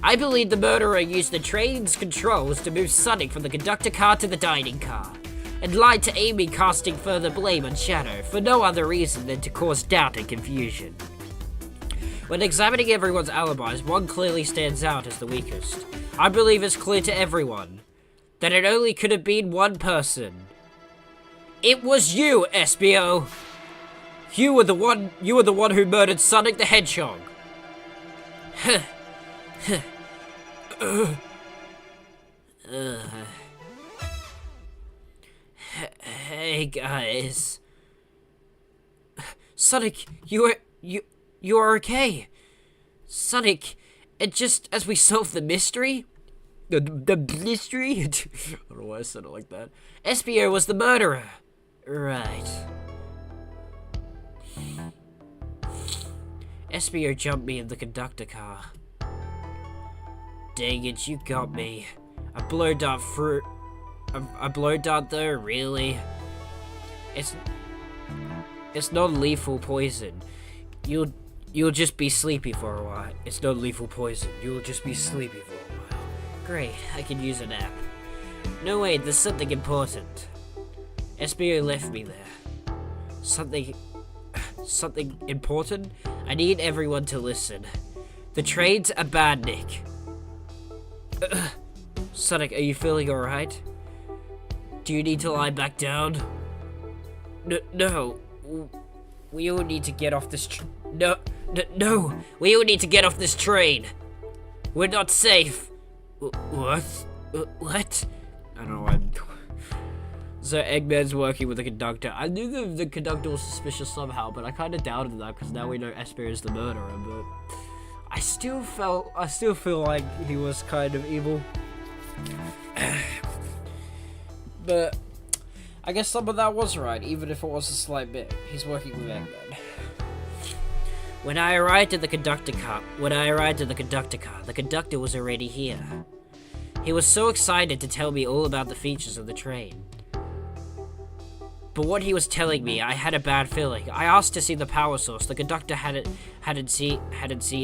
I believe the murderer used the train's controls to move Sonic from the conductor car to the dining car, and lied to Amy, casting further blame on Shadow for no other reason than to cause doubt and confusion. When examining everyone's alibis, one clearly stands out as the weakest. I believe it's clear to everyone that it only could have been one person. It was you, Espio! You were the one who murdered Sonic the Hedgehog. Hey guys. Sonic, you are okay. Sonic, and just as we solved the mystery, the mystery? I don't know why I said it like that. Espio was the murderer. Right. Espio jumped me in the conductor car. Dang it, you got me. A blow dart though, really? It's not lethal poison. You'll just be sleepy for a while. It's not lethal poison. You'll just be sleepy for a while. Great, I can use a nap. No wait, there's something important. Espio left me there. Something important? I need everyone to listen. The train's a bad Nick. Sonic, are you feeling alright? Do you need to lie back down? No. We all need to get off this No. We all need to get off this train. We're not safe. What? What? I don't know why. So Eggman's working with the conductor. I knew the conductor was suspicious somehow, but I kind of doubted that because now we know Espio is the murderer. But I still feel like he was kind of evil. But I guess some of that was right, even if it was a slight bit. He's working with Eggman. When I arrived at the conductor car, the conductor was already here. He was so excited to tell me all about the features of the train. But what he was telling me, I had a bad feeling. I asked to see the power source. The conductor hadn't seen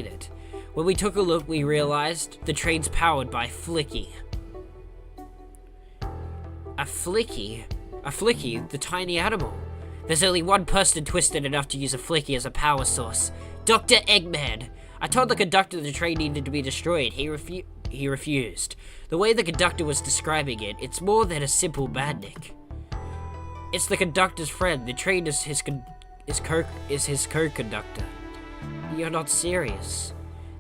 it. When we took a look, we realized the train's powered by Flicky. A Flicky, the tiny animal. There's only one person twisted enough to use a flicky as a power source. Dr. Eggman! I told the conductor the train needed to be destroyed. He refused. The way the conductor was describing it, it's more than a simple madnik. It's the conductor's friend. The train is his co-conductor. You're not serious.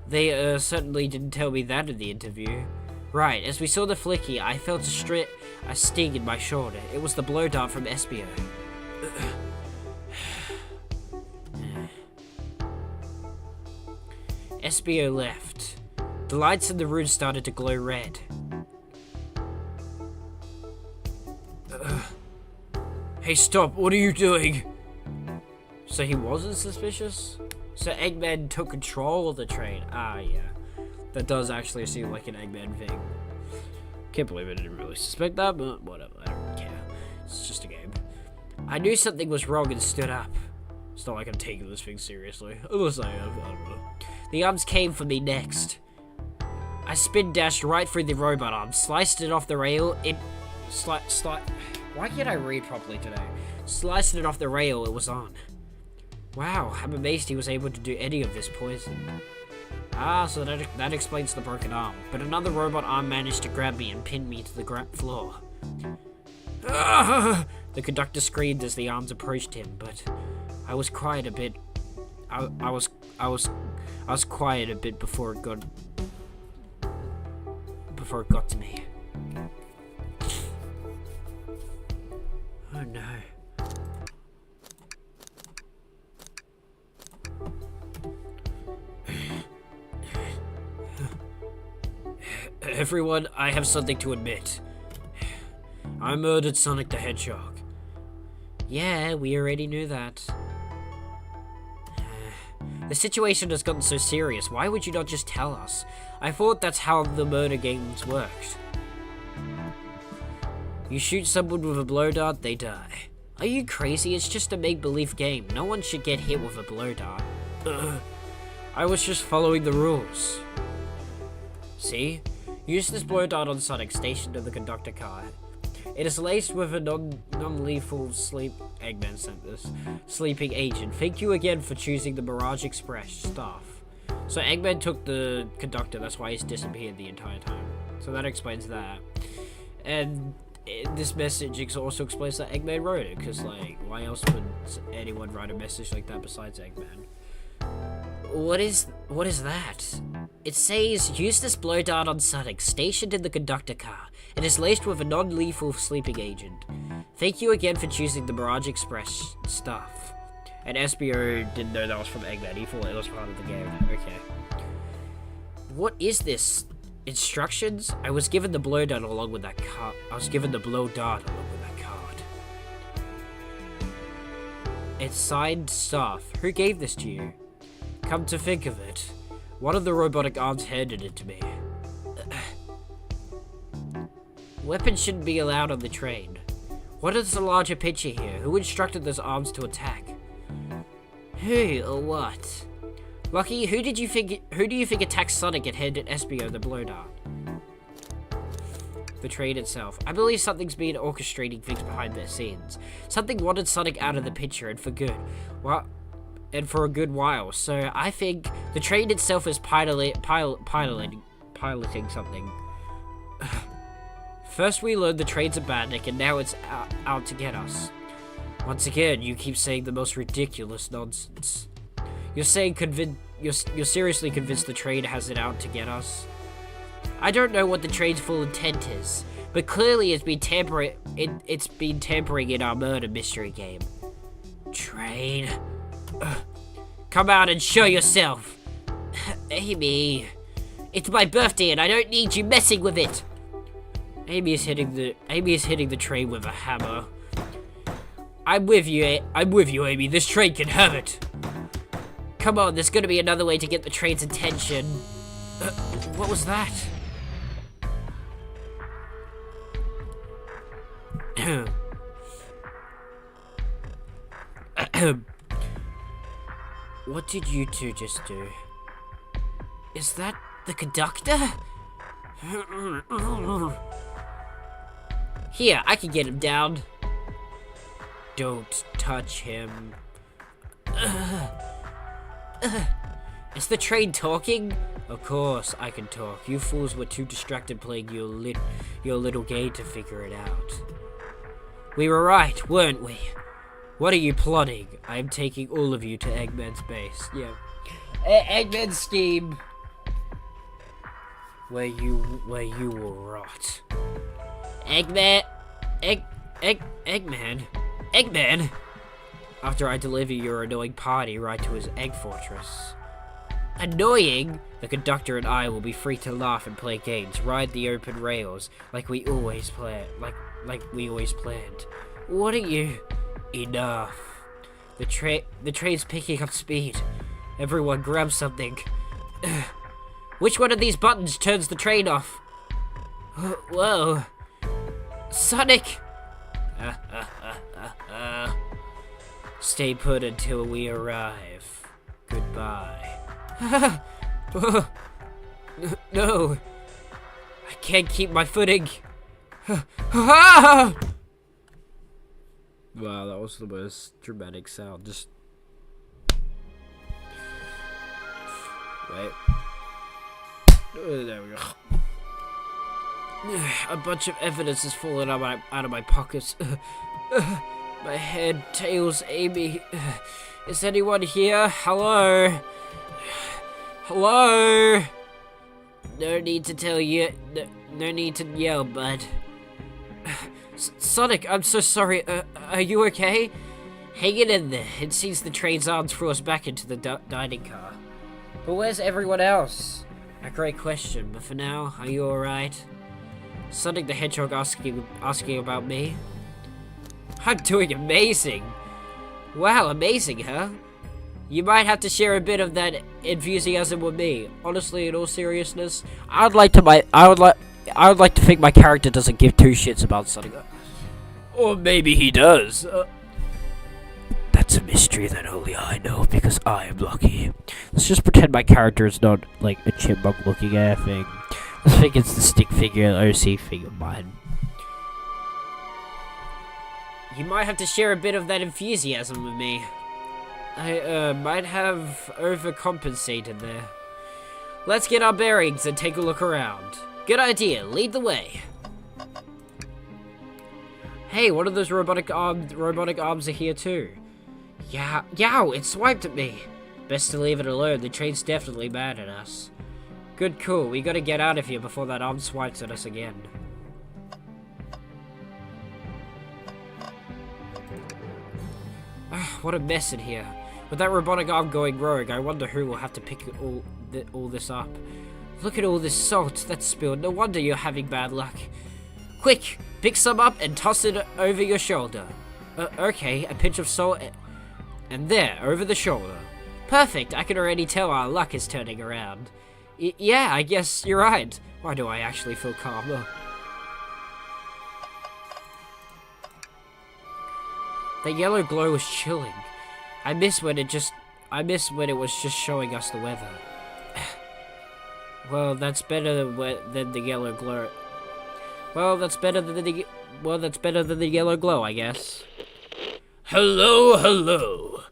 They certainly didn't tell me that in the interview. Right, as we saw the flicky, I felt a sting in my shoulder. It was the blow dart from Espio. Espio left. The lights in the room started to glow red. Hey, stop, what are you doing? So he wasn't suspicious? So Eggman took control of the train. Ah, yeah. That does actually seem like an Eggman thing. Can't believe I didn't really suspect that, but whatever, I don't care. It's just a game. I knew something was wrong and stood up. It's not like I'm taking this thing seriously. Unless I am, I don't know. The arms came for me next. I spin dashed right through the robot arm, sliced it off the rail, why can't I read properly today? Sliced it off the rail it was on. Wow, I'm amazed he was able to do any of this poison. Ah, so that explains the broken arm. But another robot arm managed to grab me and pin me to the floor. Ah! The conductor screamed as the arms approached him, but I was quiet a bit. I was quiet a bit before it got to me. Oh no. Everyone, I have something to admit. I murdered Sonic the Hedgehog. Yeah, we already knew that. The situation has gotten so serious. Why would you not just tell us? I thought that's how the murder games worked. You shoot someone with a blow dart, they die. Are you crazy? It's just a make-believe game. No one should get hit with a blow dart. I was just following the rules. See? Use this blow dart on Sonic stationed in the conductor car. It is laced with a non-lethal Eggman sent this. Sleeping agent. Thank you again for choosing the Mirage Express staff. So Eggman took the conductor, that's why he's disappeared the entire time. So that explains that. And this message also explains that Eggman wrote it, because, like, why else would anyone write a message like that besides Eggman? What is that? It says, use this blow dart on Sonic, stationed in the conductor car. It is laced with a non-lethal sleeping agent. Thank you again for choosing the Mirage Express stuff. And Espio didn't know that was from Eggman, he thought it was part of the game. Okay. What is this? Instructions? I was given the blow dart along with that card. It's signed staff. Who gave this to you? Come to think of it, one of the robotic arms handed it to me. Weapons shouldn't be allowed on the train. What is the larger picture here? Who instructed those arms to attack? Who or what? Lucky, who do you think attacked Sonic and handed Espio the blow dart? The train itself. I believe something's been orchestrating things behind the scenes. Something wanted Sonic out of the picture and for good. And for a good while. So I think the train itself is piloting something. First we learned the train's a badnik, and now it's out to get us. Once again, you keep saying the most ridiculous nonsense. You're seriously convinced the train has it out to get us? I don't know what the train's full intent is, but clearly it's been tampering in our murder mystery game. Train. Come out and show yourself. Amy, it's my birthday and I don't need you messing with it. Amy is hitting the train with a hammer. I'm with you, Amy. This train can have it. Come on, there's gonna be another way to get the train's attention. What was that? What did you two just do? Is that the conductor? Here, I can get him down. Don't touch him. Is the train talking? Of course I can talk. You fools were too distracted playing your little game to figure it out. We were right, weren't we? What are you plotting? I am taking all of you to Eggman's base. Yeah. Eggman's scheme. Where you will rot. Eggman. Eggman. After I deliver your annoying party right to his egg fortress. Annoying? The conductor and I will be free to laugh and play games, ride the open rails like we always planned. What are you? Enough. The train's picking up speed. Everyone grab something. Which one of these buttons turns the train off? Whoa. Sonic! Stay put until we arrive. Goodbye. No. I can't keep my footing. Wow, that was the most dramatic sound. Just wait. There we go. A bunch of evidence has fallen out of my pockets. My head, tails, Amy. Is anyone here? Hello? Hello? No need to tell you. No need to yell, bud. Sonic, I'm so sorry. Are you okay? Hang it in there. It seems the train's arms threw us back into the dining car. But where's everyone else? A great question, but for now, are you alright? Sonic the Hedgehog asking about me? I'm doing amazing. Wow, amazing, huh? You might have to share a bit of that enthusiasm with me. Honestly, in all seriousness, I would like to think my character doesn't give two shits about Sonic. Or maybe he does. That's a mystery that only I know because I am lucky. Let's just pretend my character is not like a chipmunk looking at thing. Let's think it's the stick figure OC thing of mine. You might have to share a bit of that enthusiasm with me. I might have overcompensated there. Let's get our bearings and take a look around. Good idea, lead the way. Hey, one of those robotic arms are here too. Yeah, yow, it swiped at me. Best to leave it alone, the train's definitely mad at us. Good call, we gotta get out of here before that arm swipes at us again. What a mess in here. With that robotic arm going rogue, I wonder who will have to pick all this up. Look at all this salt that's spilled. No wonder you're having bad luck. Quick, pick some up and toss it over your shoulder. Okay, a pinch of salt and there, over the shoulder. Perfect, I can already tell our luck is turning around. Yeah, I guess you're right. Why do I actually feel calmer? The yellow glow was chilling. I miss when it was just showing us the weather. Well, that's better than the yellow glow. Well, that's better than the yellow glow, I guess. Hello, hello.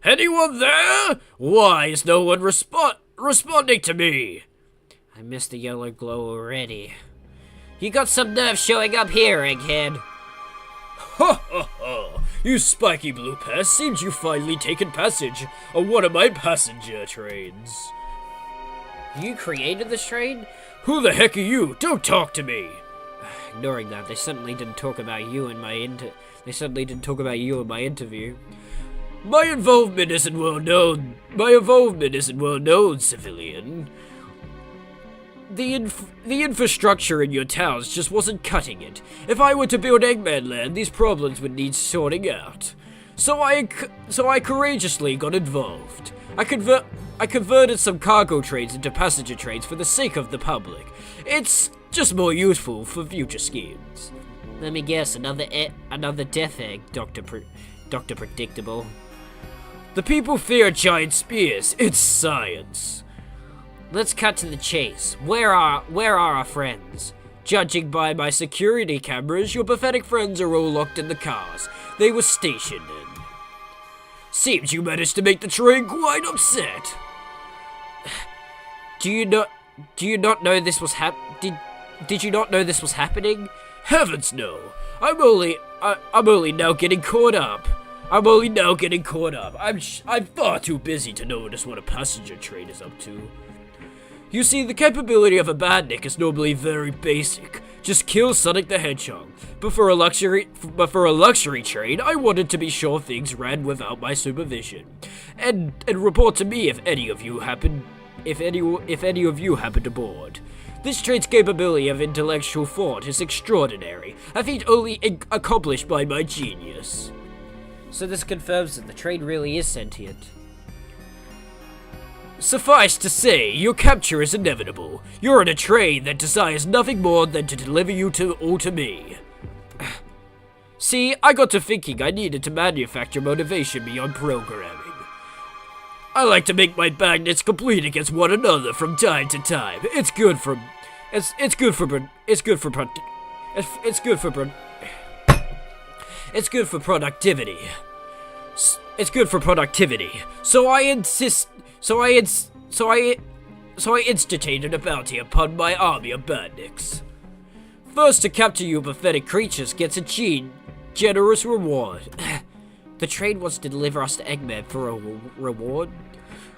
Anyone there? Why is no one responding to me? I missed the yellow glow already. You got some nerve showing up here, Egghead. Ha ha ha! You spiky blue pest, seems you've finally taken passage on one of my passenger trains. You created this train? Who the heck are you? Don't talk to me! Ignoring that, they certainly didn't talk about you in my interview. My involvement isn't well known, civilian. The infrastructure in your towns just wasn't cutting it. If I were to build Eggman Land, these problems would need sorting out. So I courageously got involved. I converted some cargo trains into passenger trains for the sake of the public. It's just more useful for future schemes. Let me guess, another death egg, Dr. Predictable. The people fear giant spears. It's science. Let's cut to the chase. Where are our friends? Judging by my security cameras, your pathetic friends are all locked in the cars they were stationed in. Seems you managed to make the train quite upset. Do you not know this was Did you not know this was happening? Heavens no. I'm only now getting caught up. I'm far too busy to notice what a passenger train is up to. You see, the capability of a bandit is normally very basic. Just kill Sonic the Hedgehog. But for a luxury train, I wanted to be sure things ran without my supervision. And report to me if any of you happen to board. This train's capability of intellectual thought is extraordinary, a feat only accomplished by my genius. So this confirms that the train really is sentient. Suffice to say, your capture is inevitable. You're in a train that desires nothing more than to deliver you all to me. See, I got to thinking I needed to manufacture motivation beyond programming. I like to make my magnets compete against one another from time to time. It's good for productivity. So I instituted a bounty upon my army of bandits. First to capture you pathetic creatures gets a generous reward. The train wants to deliver us to Eggman for a reward?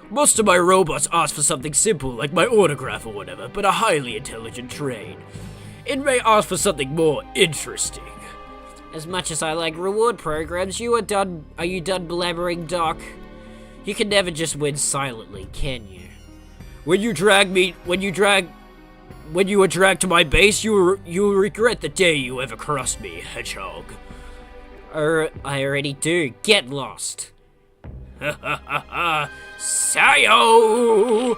Most of my robots ask for something simple like my autograph or whatever, but a highly intelligent train, it may ask for something more interesting. As much as I like reward programs, are you done blabbering, Doc? You can never just win silently, can you? When you are dragged to my base, you will regret the day you ever crossed me, Hedgehog. I already do. Get lost. Ha ha ha ha! Sayo!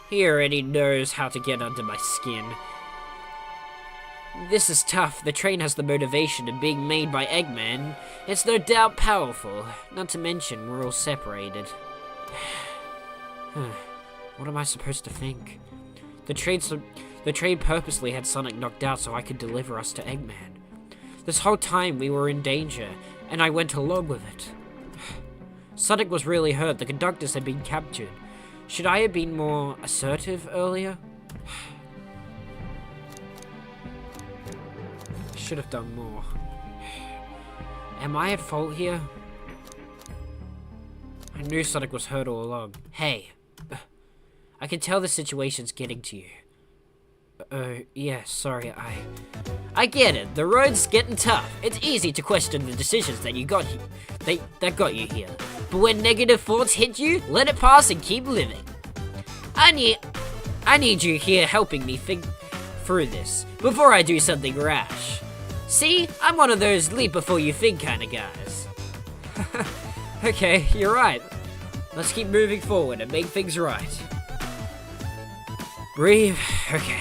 He already knows how to get under my skin. This is tough. The train has the motivation of being made by Eggman. It's no doubt powerful. Not to mention, we're all separated. What am I supposed to think? The train purposely had Sonic knocked out so I could deliver us to Eggman. This whole time we were in danger, and I went along with it. Sonic was really hurt. The conductors had been captured. Should I have been more assertive earlier? Should have done more. Am I at fault here? I knew Sonic was hurt all along. Hey, I can tell the situation's getting to you. Yeah, sorry, I get it. The road's getting tough. It's easy to question the decisions that you got that got you here. But when negative thoughts hit you, let it pass and keep living. I need you here helping me think through this before I do something rash. See, I'm one of those leap before you think kind of guys. Okay, you're right. Let's keep moving forward and make things right. Breathe, okay.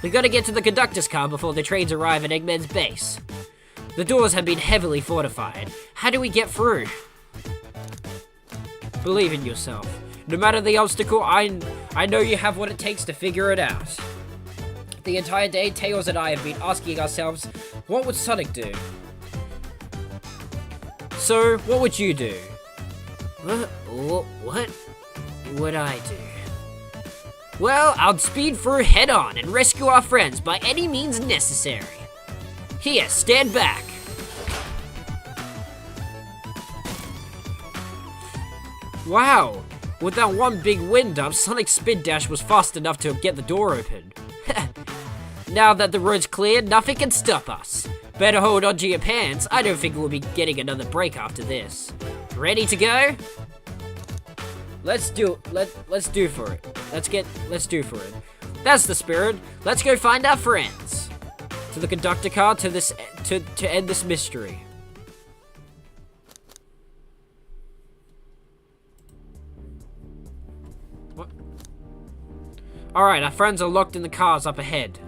We've got to get to the conductor's car before the trains arrive at Eggman's base. The doors have been heavily fortified. How do we get through? Believe in yourself. No matter the obstacle, I know you have what it takes to figure it out. The entire day, Tails and I have been asking ourselves, what would Sonic do? So, what would you do? What would I do? Well, I'd speed through head on and rescue our friends by any means necessary. Here, stand back. Wow, with that one big wind up, Sonic's spin dash was fast enough to get the door open. Now that the road's clear, nothing can stop us. Better hold onto your pants. I don't think we'll be getting another break after this. Ready to go? Let's do for it. Let's do for it. That's the spirit. Let's go find our friends. To the conductor car to end this mystery. What? Alright, our friends are locked in the cars up ahead.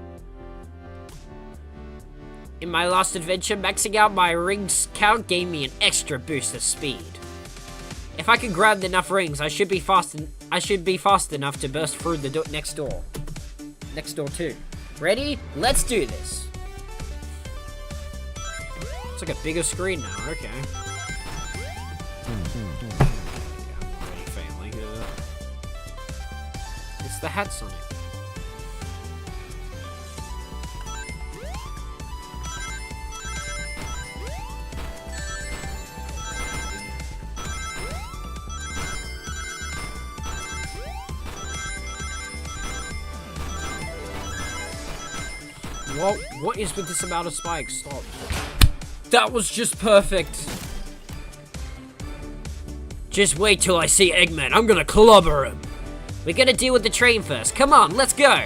In my last adventure, maxing out my rings count gave me an extra boost of speed. If I can grab enough rings, I should be fast enough to burst through the next door. Next door too. Ready? Let's do this. It's like a bigger screen now, okay. Yeah, I'm already failing. It's the hat Sonic. What is with this amount of spikes? Stop. That was just perfect. Just wait till I see Eggman. I'm gonna clobber him. We gotta deal with the train first. Come on, let's go.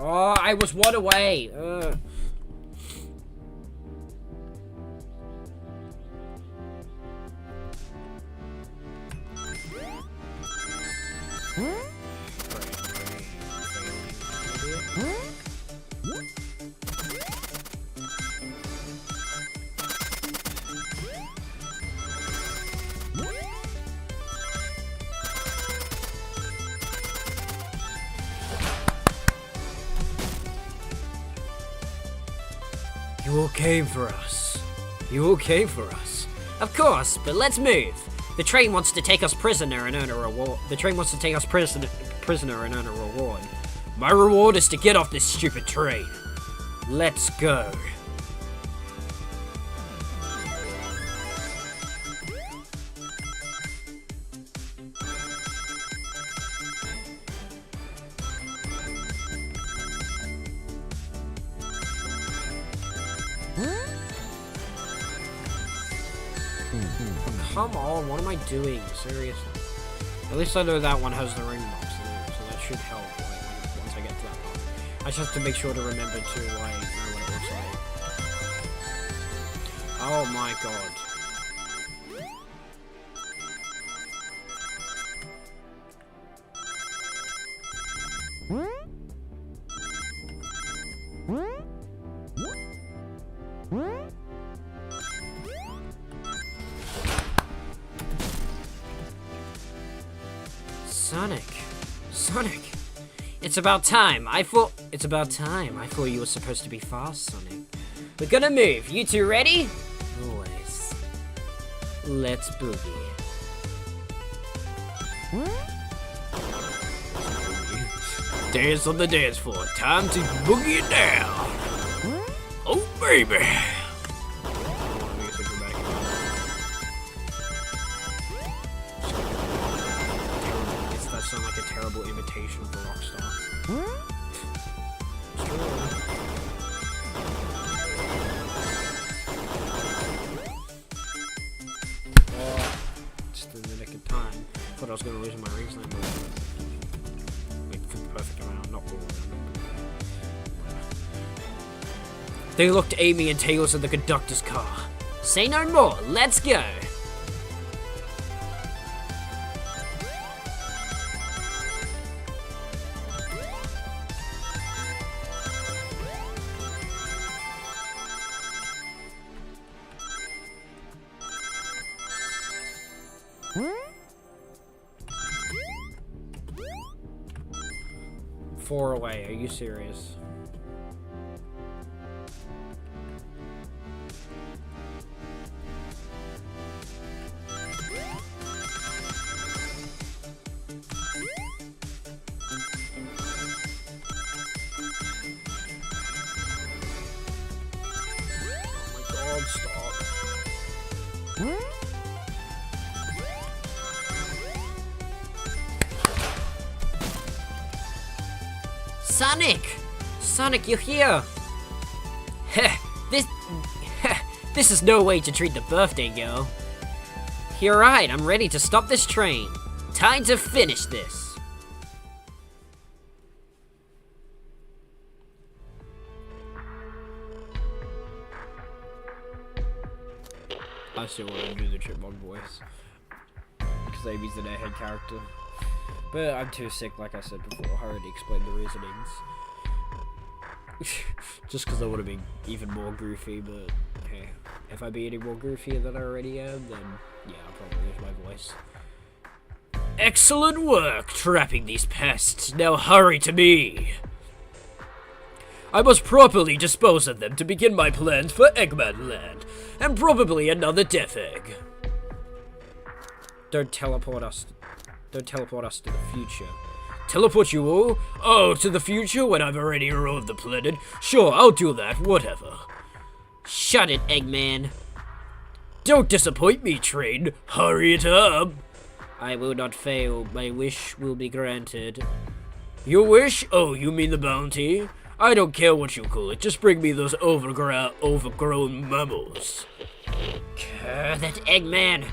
Oh, I was one away. You all came for us. You all came for us. Of course, but let's move. The train wants to take us prisoner and earn a reward. The train wants to take us prisoner and earn a reward. My reward is to get off this stupid train. Let's go. Come on, what am I doing? Seriously. At least I know that one has the ring box in it, so that should help once I get to that part. I just have to make sure to remember to know what it looks like. Oh my god. Sonic. It's about time. I thought you were supposed to be fast, Sonic. We're gonna move. You two ready? Always. Let's boogie. Dance on the dance floor. Time to boogie it down. Oh, baby. Sound like a terrible imitation of the Rockstar. Just in the nick of time. Thought I was gonna lose my rings then. Wait for the perfect amount, not all of them. They looked Amy and Tails in the conductor's car. Say no more, let's go! Four away, are you serious? Oh my god, stop. Sonic, you're here! This is no way to treat the birthday girl. You're right, I'm ready to stop this train. Time to finish this. I still want to do the Chipmunk voice. Because Amy's the head character. But I'm too sick, like I said before. I already explained the reasonings. Just because I want to be even more goofy, but hey, if I be any more goofier than I already am, then yeah, I'll probably lose my voice. Excellent work trapping these pests. Now hurry to me. I must properly dispose of them to begin my plans for Eggman Land, and probably another Death Egg. Don't teleport us to the future. Teleport you all? Oh, to the future when I've already ruled the planet? Sure, I'll do that, whatever. Shut it, Eggman. Don't disappoint me, Train. Hurry it up. I will not fail. My wish will be granted. Your wish? Oh, you mean the bounty? I don't care what you call it. Just bring me those overgrown mammals. That Eggman.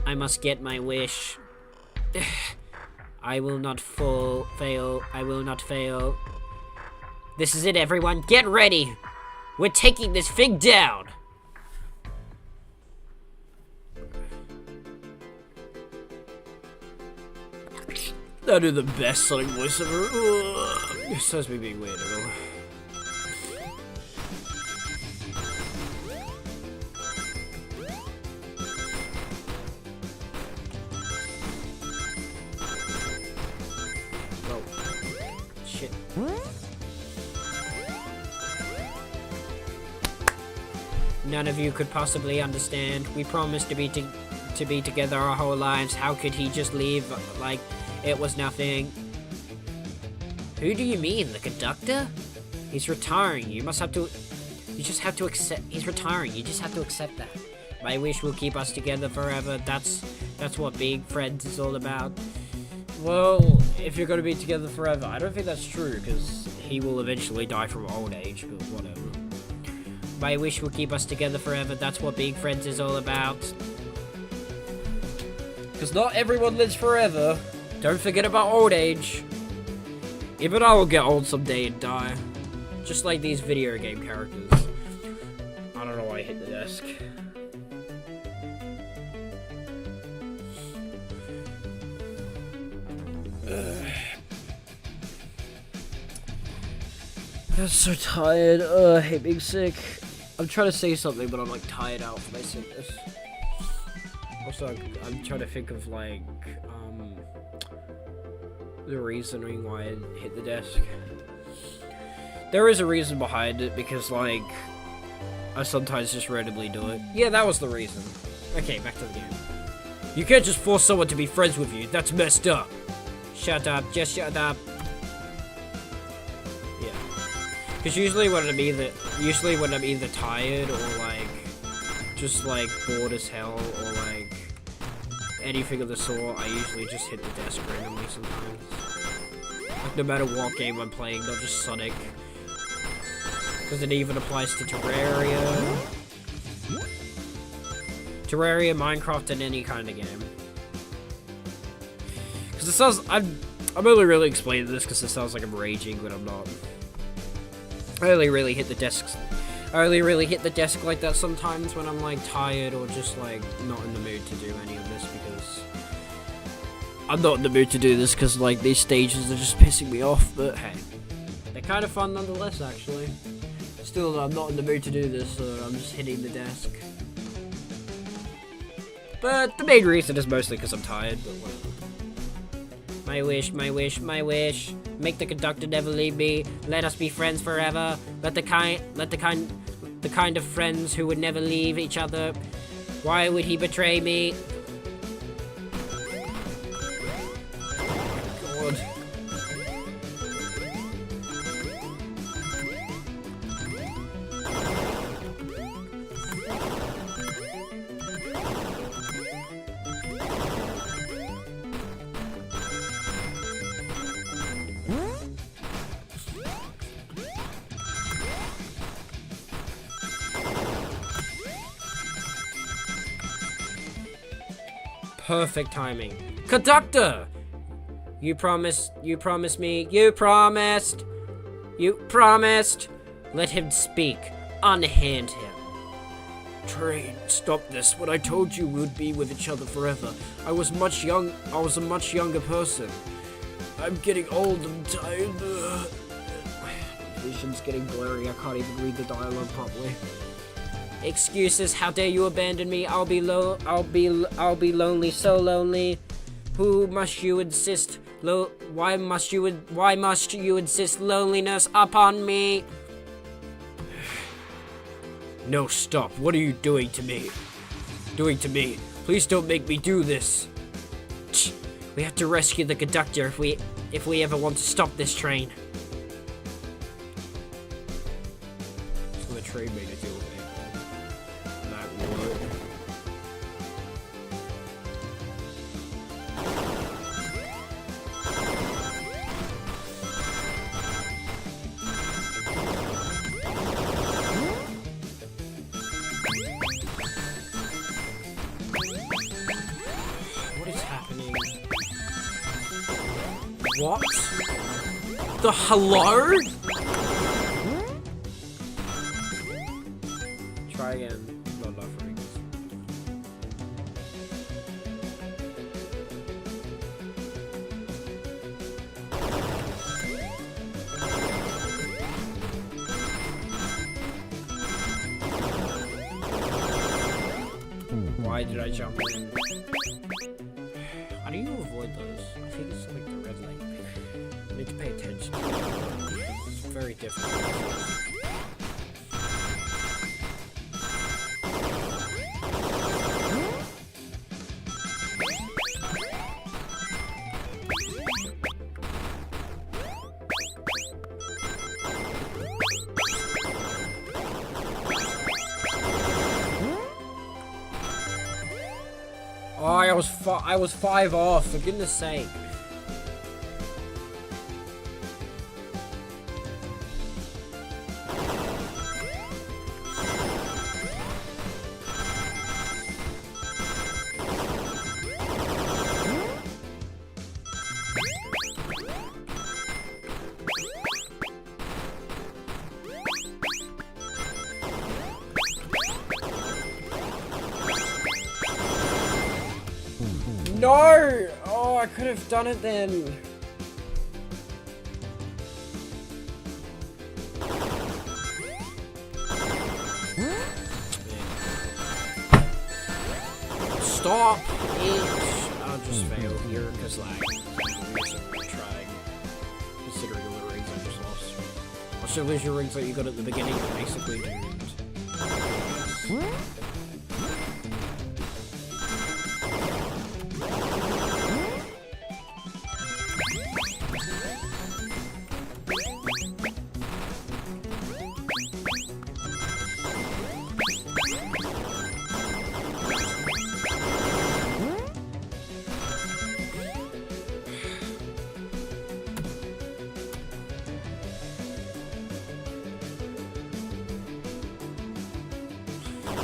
I must get my wish. I will not fail. I will not fail. This is it, everyone. Get ready. We're taking this thing down. That is the best Sonic voice ever. It says me being weird at all. Oh, shit. None of you could possibly understand. We promised to be together our whole lives. How could he just leave like it was nothing? Who do you mean? The conductor? He's retiring. You just have to accept. He's retiring. You just have to accept that. My wish will keep us together forever. That's what being friends is all about. Well, if you're going to be together forever, I don't think that's true, because he will eventually die from old age, but whatever. My wish will keep us together forever. That's what being friends is all about. Because not everyone lives forever. Don't forget about old age. Even I will get old someday and die. Just like these video game characters. I don't know why I hit the desk. I'm so tired. I hate being sick. I'm trying to say something, but I'm like tired out from my sickness. Also, I'm trying to think of like the reasoning why I hit the desk. There is a reason behind it, because like I sometimes just randomly do it. Yeah, that was the reason. Okay, back to the game. You can't just force someone to be friends with you. That's messed up. Shut up. Just shut up. Yeah. Because usually when I'm either tired or like just like bored as hell or like anything of the sort, I usually just hit the desk randomly sometimes. Like no matter what game I'm playing, not just Sonic. Because it even applies to Terraria, Minecraft, and any kind of game. Because it sounds, I'm only really explaining this because it sounds like I'm raging, but I'm not. I only really hit the desk like that sometimes when I'm like tired or just like not in the mood to do any of this, because I'm not in the mood to do this because like these stages are just pissing me off, but hey. They're kind of fun nonetheless, actually. Still, I'm not in the mood to do this, so I'm just hitting the desk. But the main reason is mostly because I'm tired, but whatever. My wish, my wish, my wish. Make the conductor never leave me. Let us be friends forever. Let the kind of friends who would never leave each other. Why would he betray me? God. Perfect timing. Conductor! You promised me. You promised. Let him speak. Unhand him. Train, stop this. When I told you we would be with each other forever, I was a much younger person. I'm getting old and tired. Vision's getting blurry. I can't even read the dialogue properly. Excuses, how dare you abandon me? I'll be lonely, so lonely. Who must you insist? Why must you insist loneliness upon me? No, stop. What are you doing to me? Please don't make me do this. We have to rescue the conductor if we ever want to stop this train. So the train made a deal with me. That would. What is happening? What? The hello? Try again. Not enough rings. Why did I jump in? How do you avoid those? I think it's like the red light. You need to pay attention. It's very difficult. Oh, I was 5 off, for goodness sake. No! Oh, I could have done it then. Stop it! I'll just fail here because, like, I'm trying. Considering all the rings I just lost. I'll still lose your rings that you got at the beginning, but basically doomed.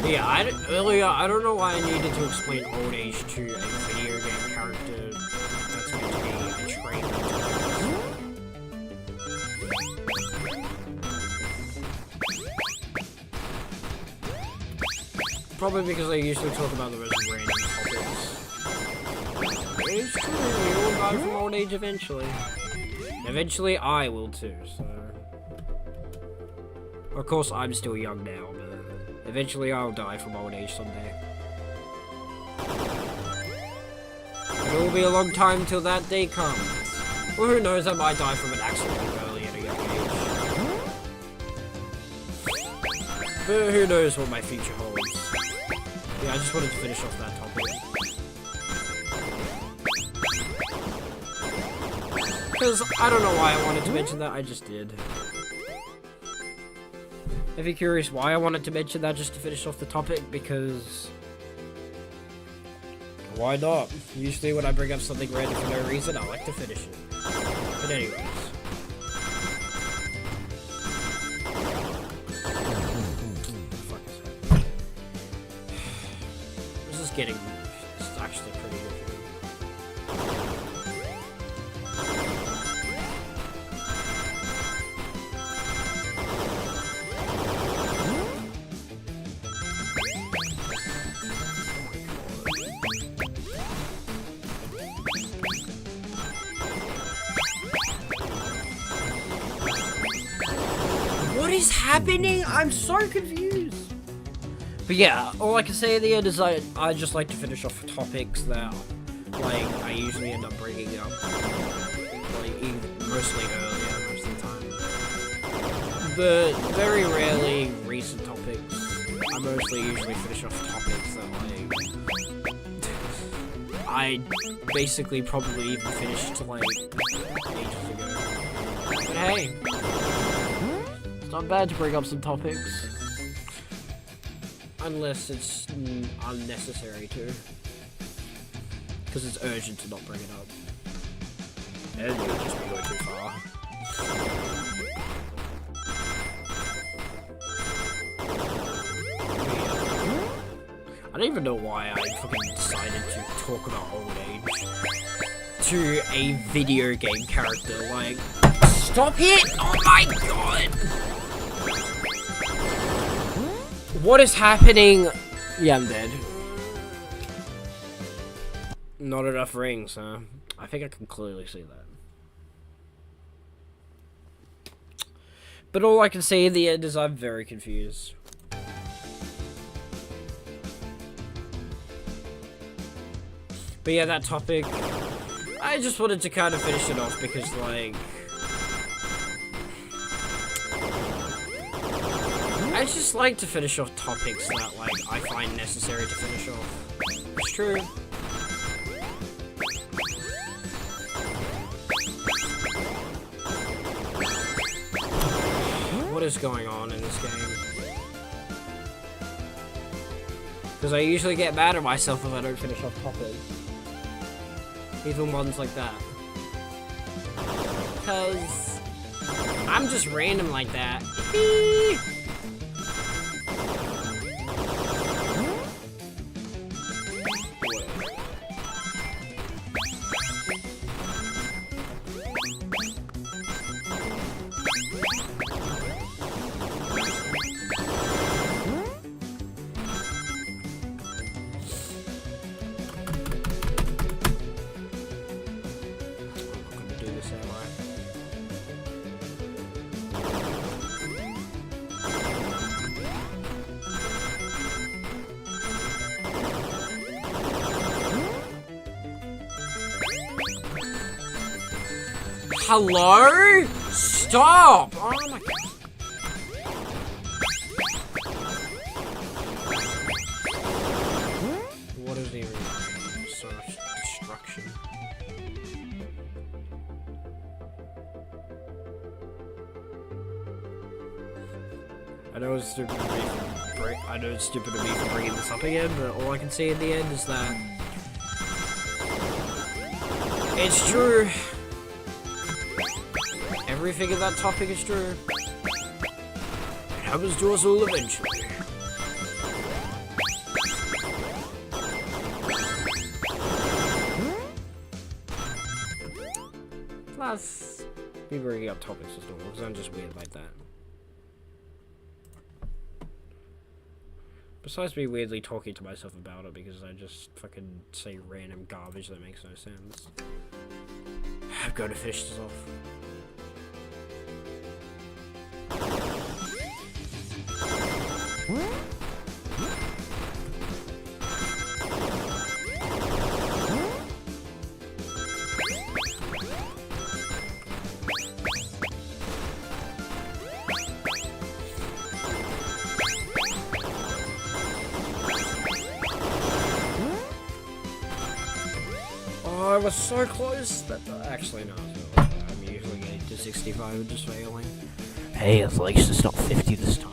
Yeah, I don't know why I needed to explain old age to a video game character that's meant to be a trainer. Probably because I usually talk about the most random topics. It's true, we all die from old age eventually. Eventually I will too, so... Of course I'm still young now, but... Eventually I'll die from old age someday. It will be a long time till that day comes. Well, who knows, I might die from an accident early at a young age. But who knows what my future holds. Yeah, I just wanted to finish off that topic. Because I don't know why I wanted to mention that, I just did. If you're curious why I wanted to mention that just to finish off the topic, because... Why not? Usually when I bring up something random for no reason, I like to finish it. But anyways. What the fuck is that? This is getting... It's actually pretty good. happening? I'm so confused. But yeah, all I can say at the end is I just like to finish off topics that, like, I usually end up bringing up, like, mostly earlier most of the time. But very rarely recent topics. I mostly usually finish off topics that, like, I basically probably even finished, like, ages ago. But hey, it's not bad to bring up some topics. Unless it's unnecessary to. Because it's urgent to not bring it up. And it would just be going too far. I don't even know why I fucking decided to talk about old age to a video game character. Like, stop it! Oh my god! What is happening? Yeah, I'm dead. Not enough rings, huh? I think I can clearly see that. But all I can say in the end is I'm very confused. But yeah, that topic, I just wanted to kind of finish it off because, like, I just like to finish off topics that, like, I find necessary to finish off. It's true. What is going on in this game? Because I usually get mad at myself if I don't finish off topics. Even ones like that. Because I'm just random like that. Hello? Stop! Oh my god. What is even so much destruction? I know it's stupid of me for bringing this up again, but all I can say in the end is that it's true. Everything in that topic is true. It happens to us all eventually. Plus, me bringing up topics is normal because I'm just weird like that. Besides me weirdly talking to myself about it because I just fucking say random garbage that makes no sense. I've got to finish this off. Oh, I was so close. That actually no. I'm usually getting to 65 and just failing. Hey, at least it's not 50 this time.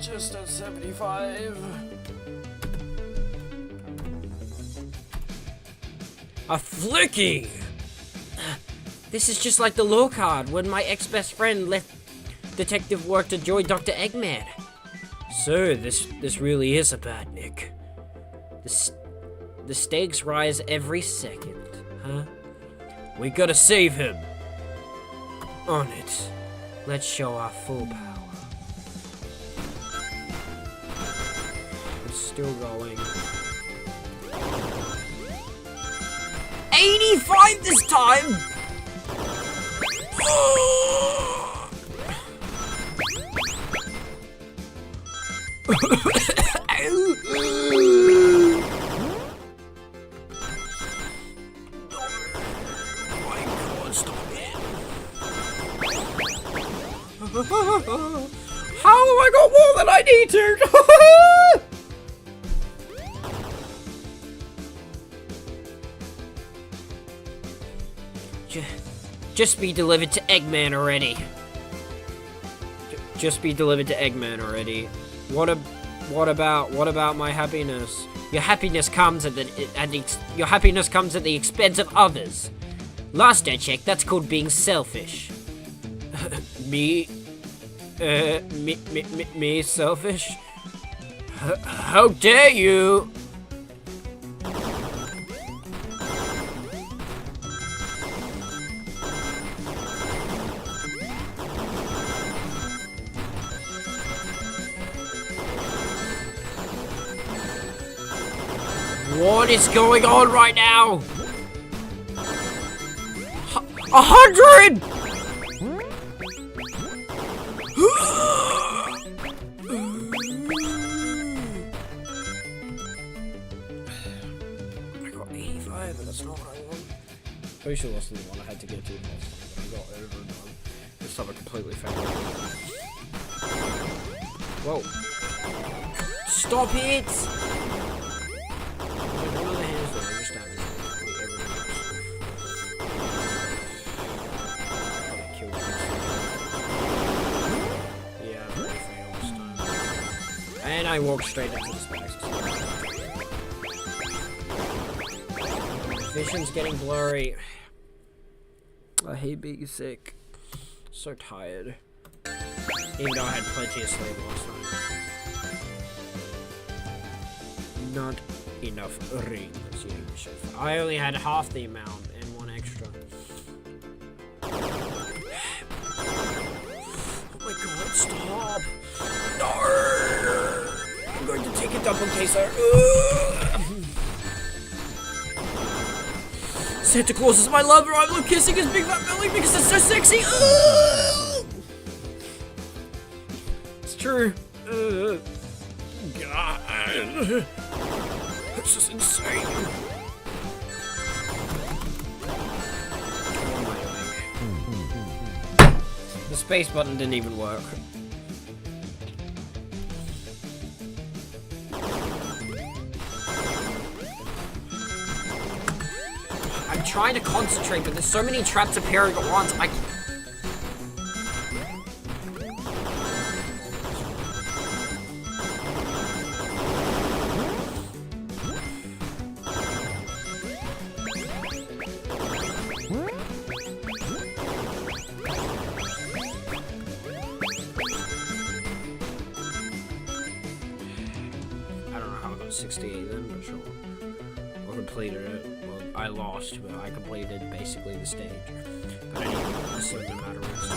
Just at 75. A flicking! This is just like the law card when my ex-best friend left detective work to join Dr. Eggman. So, this really is a bad Nick. The stakes rise every second, huh? We gotta save him. On it. Let's show our full power. It's still going. 85 this time! How have I got more than I need to? Just be delivered to Eggman already. Just be delivered to Eggman already. What about my happiness? Your happiness comes at the expense of others. Last I checked, that's called being selfish. Me selfish? How dare you? What is going on right now? 100! I got 85, but that's not what I want. Pretty sure that's the one I had to get to last time, but I got overdone. This time I completely failed. Whoa. Stop it! One of the hands that I just damaged everything. Yeah, I really failed this time. And I walked straight into the spikes. Vision's getting blurry. I hate being sick. So tired. Even though I had plenty of sleep last night. Not enough rings. I only had half the amount and one extra. Oh my god, stop! No! I'm going to take a double caser. Santa Claus is my lover. I love kissing his big fat belly because it's so sexy. It's true. God. This is insane. The space button didn't even work. I'm trying to concentrate, but there's so many traps appearing at once. I don't know how I got 68 then, but sure. Or completed it. Well, I lost, but I completed basically the stage. But I need a certain amount of rest.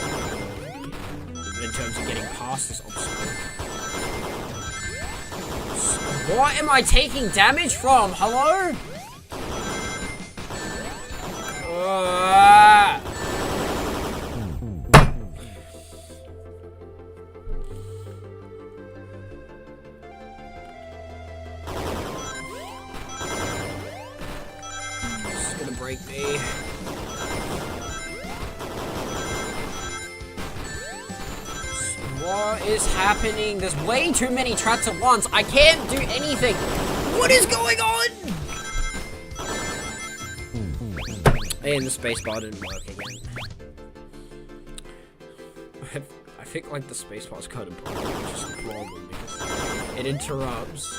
But in terms of getting past this obstacle. What am I taking damage from? Hello? This is gonna break me. What is happening? There's way too many traps at once. I can't do anything. What is going on? And the spacebar didn't work again. I think like the spacebar's kind of broken, which is the problem because it interrupts.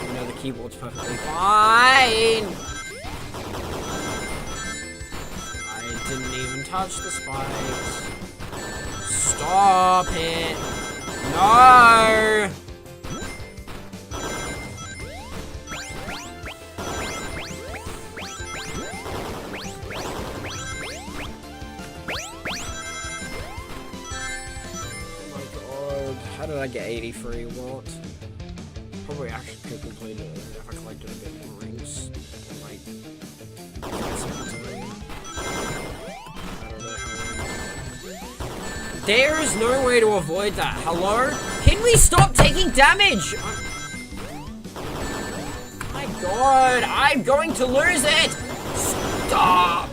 You know, the keyboard's perfectly fine. I didn't even Don't touch the spikes. Stop it. No! How did I get 83 watt? Probably actually could complete it if I collected a bit more rings. Like, I don't know how. There is no way to avoid that. Hello? Can we stop taking damage? My god, I'm going to lose it! Stop!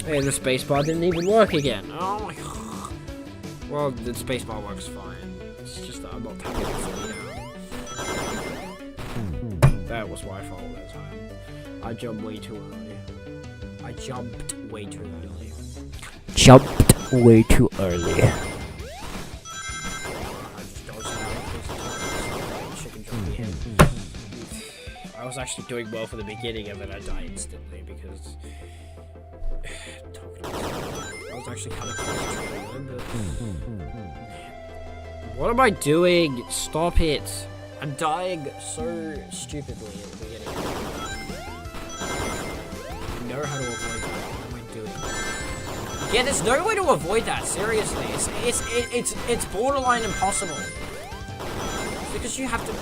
Hey, the spacebar didn't even work again. Oh my god. Well, the spacebar works fine. It's just that I'm not tapping it fully now. That was my fault that time. I jumped way too early. I jumped way too early. Jumped way too early. I just dodged out. Chicken jumped me in. I was actually doing well for the beginning and then I died instantly because I was actually kind of concentrating, but what am I doing? Stop it! I'm dying so stupidly at the beginning. I know how to avoid that. What am I doing? Yeah, there's no way to avoid that. Seriously, it's borderline impossible. It's because you have to.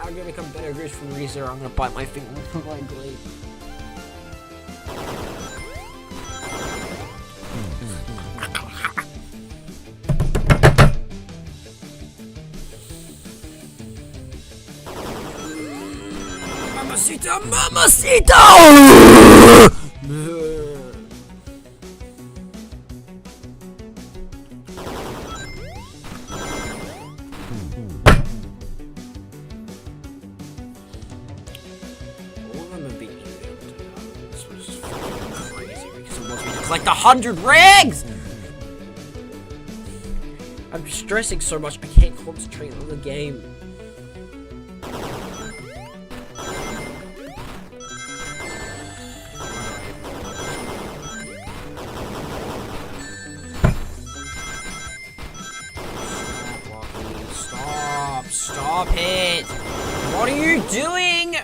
I'm gonna become better Goose from Reezer. I'm gonna bite my finger from my blade. Mamacita, mamacita! Like the 100 rings! I'm stressing so much I can't concentrate on the game. Stop it! What are you doing?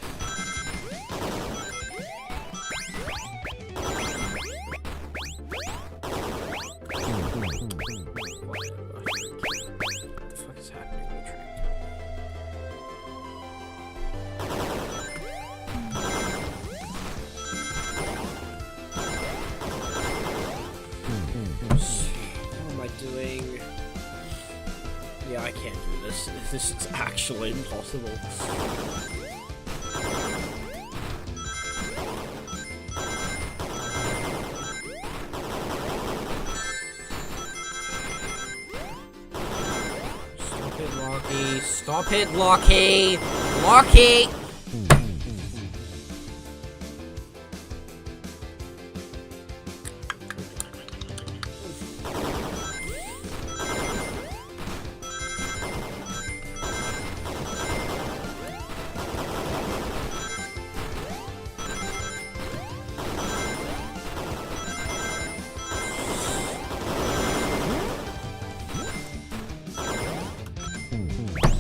Doing. Yeah, I can't do this. This is actually impossible. Stop it, Lockie. Stop it, Lockie. Lockie!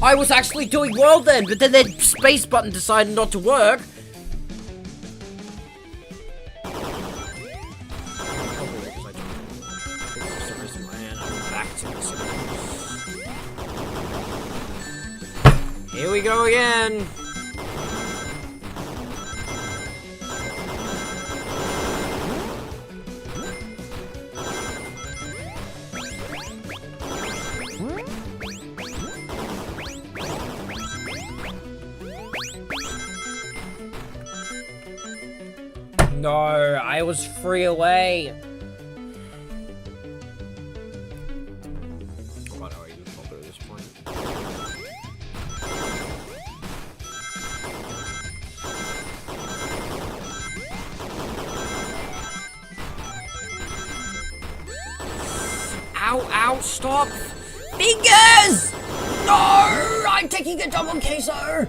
I was actually doing well then, but then the space button decided not to work. Here we go again. No, I was free away. Why do I even bother at this point? Ow, ow, stop! Fingers! No! I'm taking a double queso!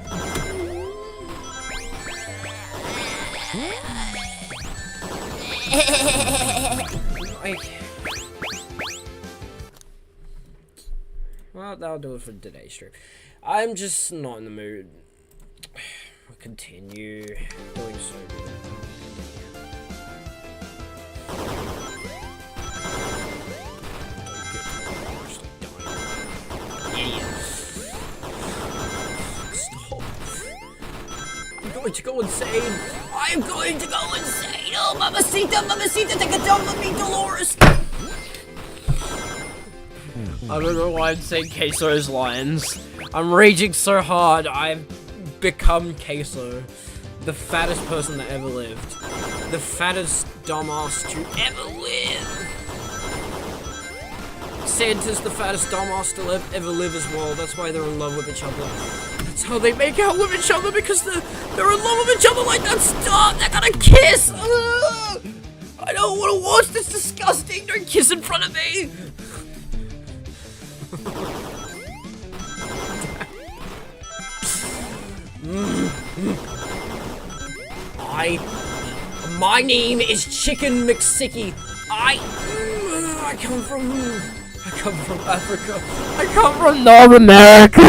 Well, that'll do it for today's stream. I'm just not in the mood. I'll continue doing so good. Stop. I'm going to go insane. I'm going to go insane. Oh, mamacita, mamacita, take a dump on me, Dolores. I don't know why I'm saying Queso's lines. I'm raging so hard, I've become Queso. The fattest person that ever lived. The fattest dumbass to ever live. Santa's the fattest dumbass to ever live as well. That's why they're in love with each other. That's how they make out with each other, because they're in love with each other like that. Stop! They're gonna kiss! Ugh! I don't want to watch this. Disgusting. Don't kiss in front of me. My name is Chicken McSicky. I come from Africa. I come from North America.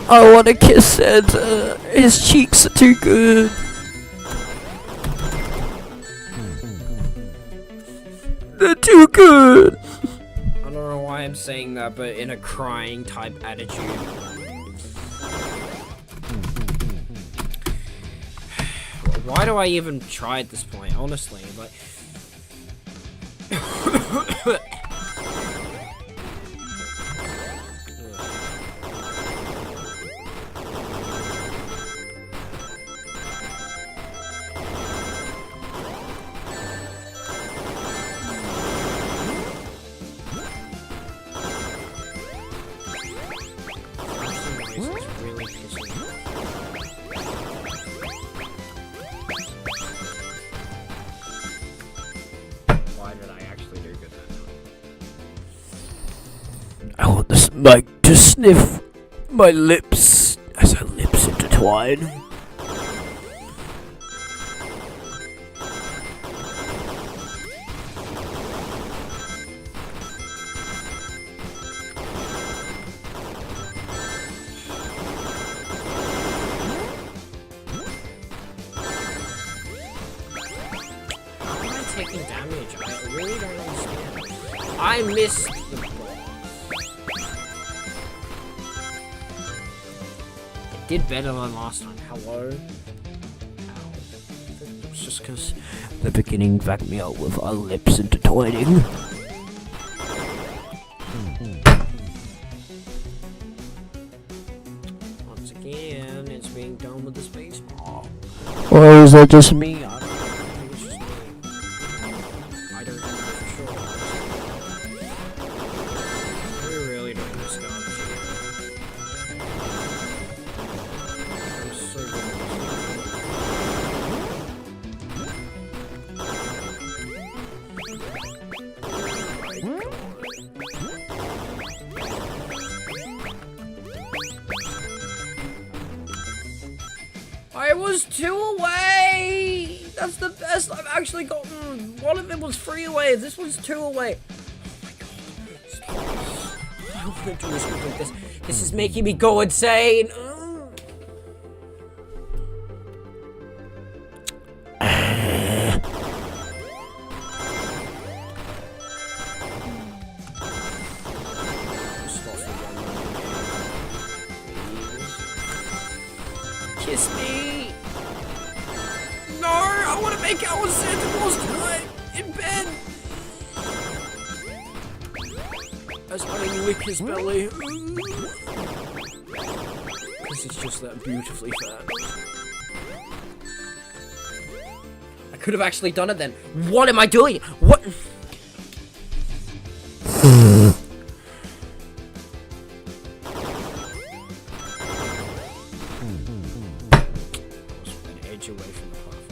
I want to kiss Santa. His cheeks are too good. They're too good. I don't know why I'm saying that, but in a crying type attitude. Why do I even try at this point, honestly? Like, I want this mic to sniff my lips as our lips intertwine. How am I taking damage? I really don't understand. I missed the did better than last time. Hello? Ow. It's just because the beginning backed me up with our lips intertwining. Once again, it's being done with the space ball. Or is that just me? I don't know. I think it's just me. I don't know for sure. We're really doing this garbage. I was 2 away! That's the best I've actually gotten! One of them was 3 away, this one's 2 away. Oh my god. Stop. I don't want to do this like this. This is making me go insane! Kiss me! No! I want to make out with Santa Claus tonight! In bed! As I lick his belly. Because it's just that beautifully fat. I could have actually done it then. What am I doing? What? An edge away from the platform.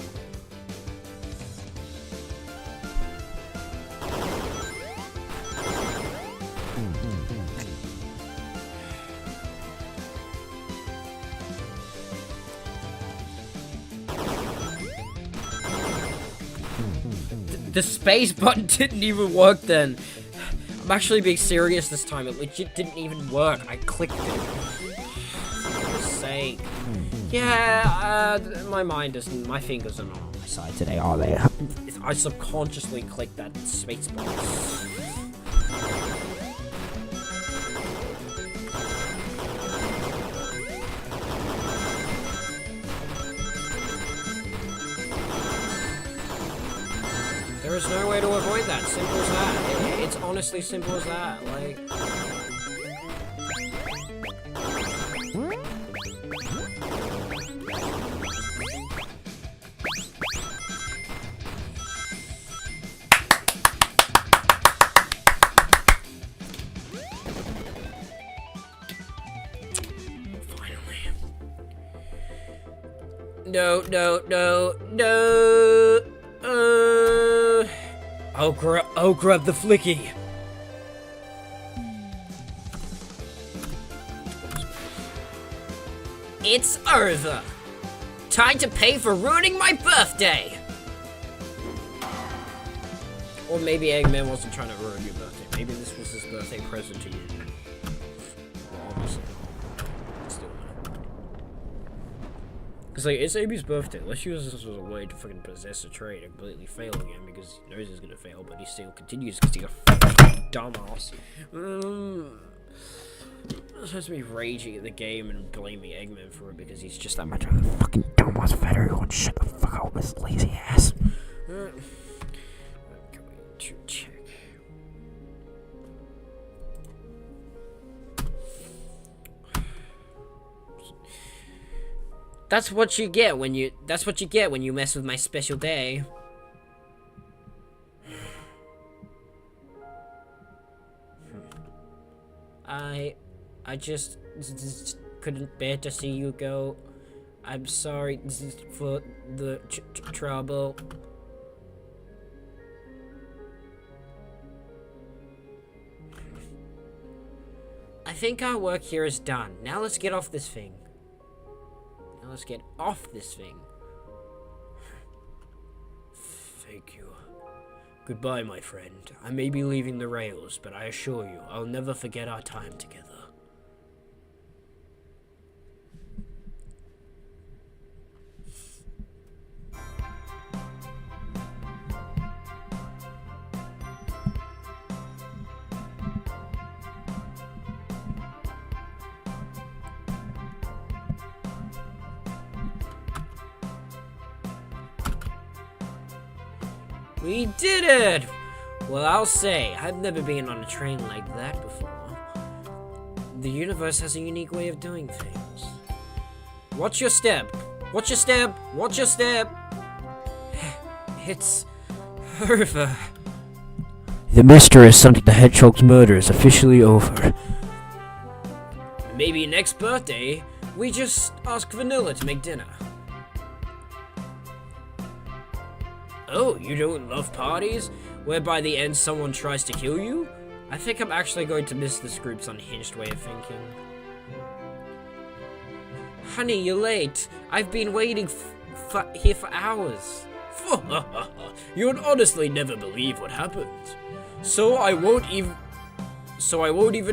The space button didn't even work then. I'm actually being serious this time. It legit didn't even work. I clicked it. For goodness sake. Yeah, my fingers are not on my side today, are they? I subconsciously clicked that space button. There is no way to avoid that. Simple as that. It's honestly simple as that. Like. Finally. No. I'll grab the flicky. It's over. Time to pay for ruining my birthday. Or maybe Eggman wasn't trying to ruin your birthday. Maybe this was his birthday present to you. Well, obviously not. Still not. Because, like, it's Amy's birthday. Let's use this as a way to fucking possess a trait and completely fail again because he knows he's gonna fail, but he still continues because he's a fucking dumbass. I'm supposed to be raging at the game and blaming Eggman for it because he's just that much of a fucking dumbass fat. Everyone shut the fuck up with his lazy ass. I'm going to check. That's what you get when you mess with my special day. I just couldn't bear to see you go. I'm sorry for the trouble. I think our work here is done. Now let's get off this thing. Thank you. Goodbye, my friend. I may be leaving the rails, but I assure you, I'll never forget our time together. We did it! Well, I'll say, I've never been on a train like that before. The universe has a unique way of doing things. Watch your step! Watch your step! Watch your step! It's over. The mystery of Sonic the Hedgehog's murder is officially over. Maybe next birthday, we just ask Vanilla to make dinner. Oh, you don't love parties? Where by the end someone tries to kill you? I think I'm actually going to miss this group's unhinged way of thinking. Honey, you're late. I've been waiting here for hours. You'd honestly never believe what happened. So I won't even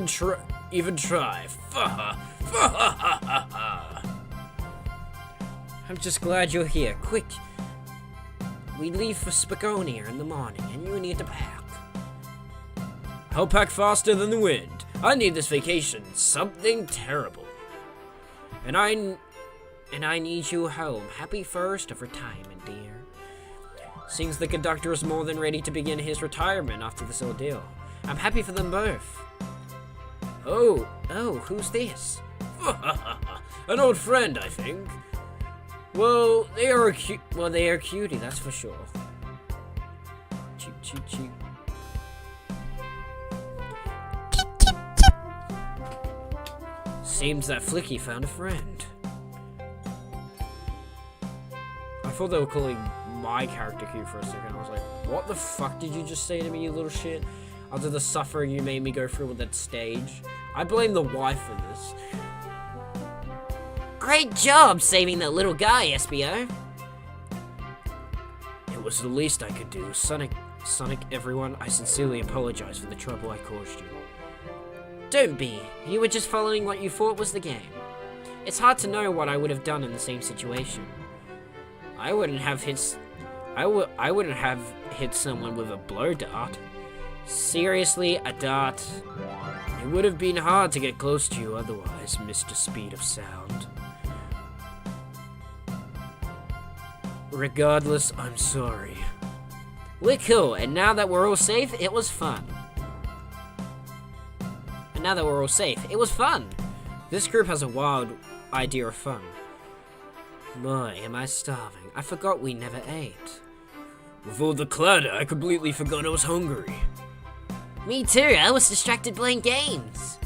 try. I'm just glad you're here. Quick. We leave for Spagonia in the morning, and you need to pack. I'll pack faster than the wind. I need this vacation. Something terrible. And I need you home. Happy first of retirement, dear. Seems the conductor is more than ready to begin his retirement after this ordeal. I'm happy for them both. Oh, who's this? An old friend, I think. Well, they are a cutie, that's for sure. Cheep, cheep, cheep. Seems that Flicky found a friend. I thought they were calling my character cute for a second. I was like, what the fuck did you just say to me, you little shit? After the suffering you made me go through with that stage. I blame the wife for this. Great job saving that little guy, SBO. It was the least I could do. Sonic, everyone, I sincerely apologize for the trouble I caused you. Don't be. You were just following what you thought was the game. It's hard to know what I would have done in the same situation. I wouldn't have hit someone with a blow dart. Seriously, a dart. It would have been hard to get close to you otherwise, Mr. Speed of Sound. Regardless, I'm sorry. We're cool, and now that we're all safe, it was fun. This group has a wild idea of fun. My, am I starving? I forgot we never ate. With all the clutter, I completely forgot I was hungry. Me too, I was distracted playing games.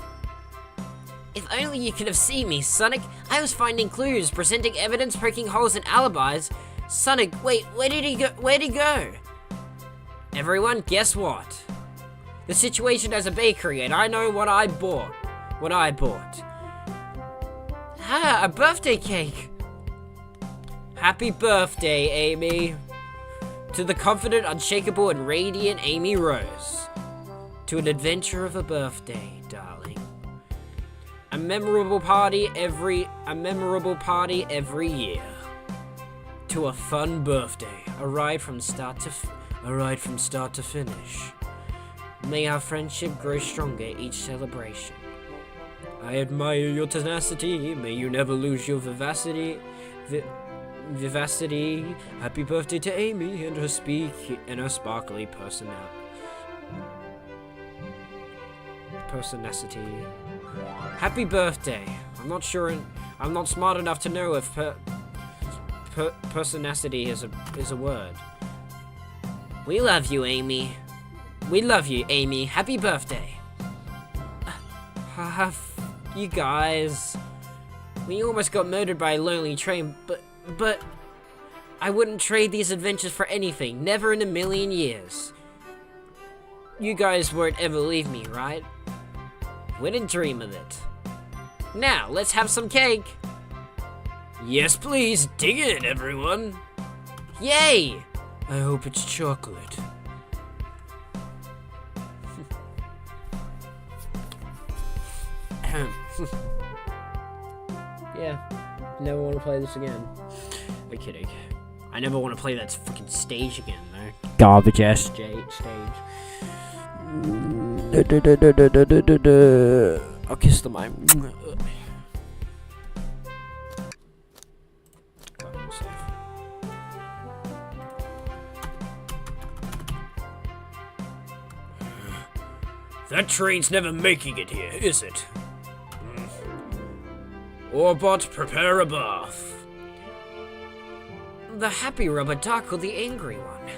If only you could have seen me, Sonic. I was finding clues, presenting evidence, poking holes in alibis. Sonic, wait, where'd he go? Everyone, guess what? The situation as a bakery, and I know what I bought. Ah, a birthday cake. Happy birthday, Amy. To the confident, unshakable, and radiant Amy Rose. To an adventure of a birthday, darling. A memorable party every year. To a fun birthday, a ride from start to finish. May our friendship grow stronger each celebration. I admire your tenacity. May you never lose your vivacity. Happy birthday to Amy and her sparkly personacity. Happy birthday. I'm not smart enough to know if personacity is a word. We love you, Amy. Happy birthday. You guys. We almost got murdered by a lonely train, but I wouldn't trade these adventures for anything. Never in a million years. You guys won't ever leave me, right? Wouldn't dream of it. Now, let's have some cake. Yes, please. Dig in, everyone. Yay! I hope it's chocolate. Yeah, never want to play this again. I'm kidding. I never want to play that fucking stage again, though. Garbage ass stage. I'll kiss the mic. That train's never making it here, is it? Orbot, prepare a bath. The happy rubber duck or the angry one?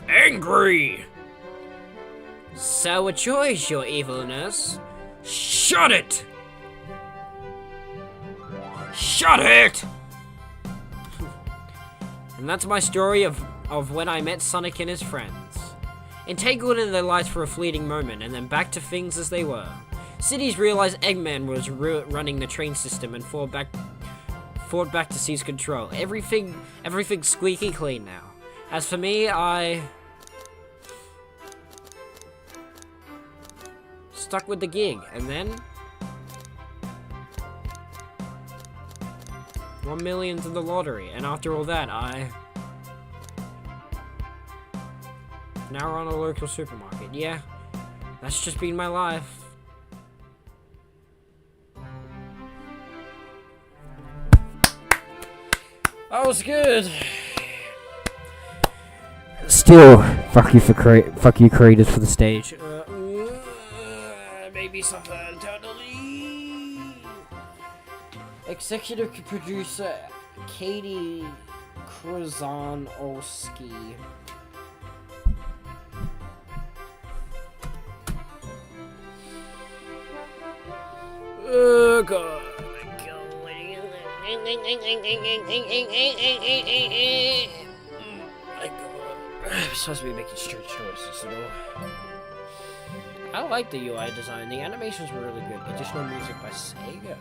Angry! Sour choice, your evilness. Shut it! Shut it! And that's my story of when I met Sonic and his friends. Entangled in their lives for a fleeting moment, and then back to things as they were. Cities realized Eggman was running the train system and fought back to seize control. Everything's squeaky clean now. As for me, I stuck with the gig, and then 1 million to the lottery, and after all that, now run a local supermarket. Yeah, that's just been my life. That was good. Still, fuck you creators for the stage. Maybe something totally. Executive producer Katie Kruzanowski. Oh god. I'm supposed to be making strange choices, you know. I like the UI design. The animations were really good. Additional music by Sega.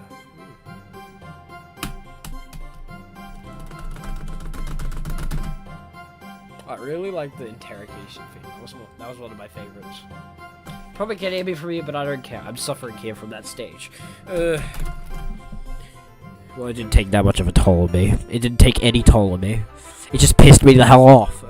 I really like the interrogation thing. That was one of my favorites. Probably can't hear me from me, but I don't care. I'm suffering here from that stage. Well, it didn't take that much of a toll on me. It didn't take any toll on me. It just pissed me the hell off.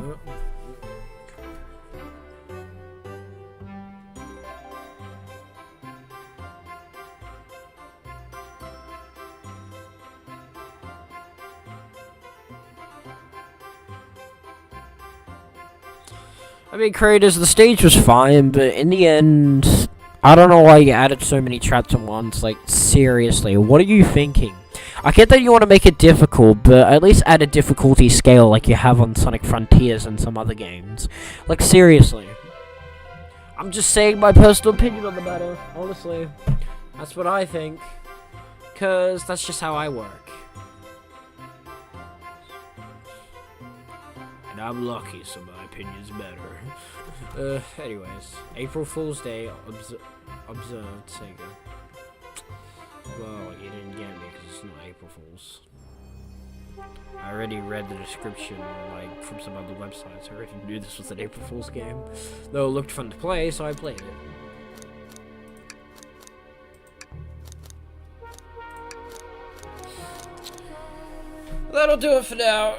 I mean, creators, the stage was fine, but in the end, I don't know why you added so many traps at once. Like, seriously, what are you thinking? I get that you want to make it difficult, but at least add a difficulty scale like you have on Sonic Frontiers and some other games. Like, seriously. I'm just saying my personal opinion on the matter, honestly. That's what I think. Because that's just how I work. And I'm lucky, so my opinion's better. Anyways, April Fool's Day observed Sega. Well, you didn't get me because it's not April Fool's. I already read the description, like, from some other websites. I already knew this was an April Fool's game. Though it looked fun to play, so I played it. That'll do it for now.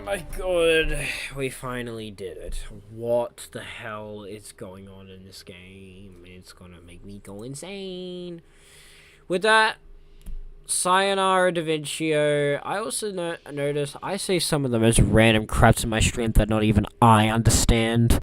My god. We finally did it. What the hell is going on in this game? It's gonna make me go insane. With that, sayonara Da Vincio. I also notice I say some of the most random craps in my stream that not even I understand.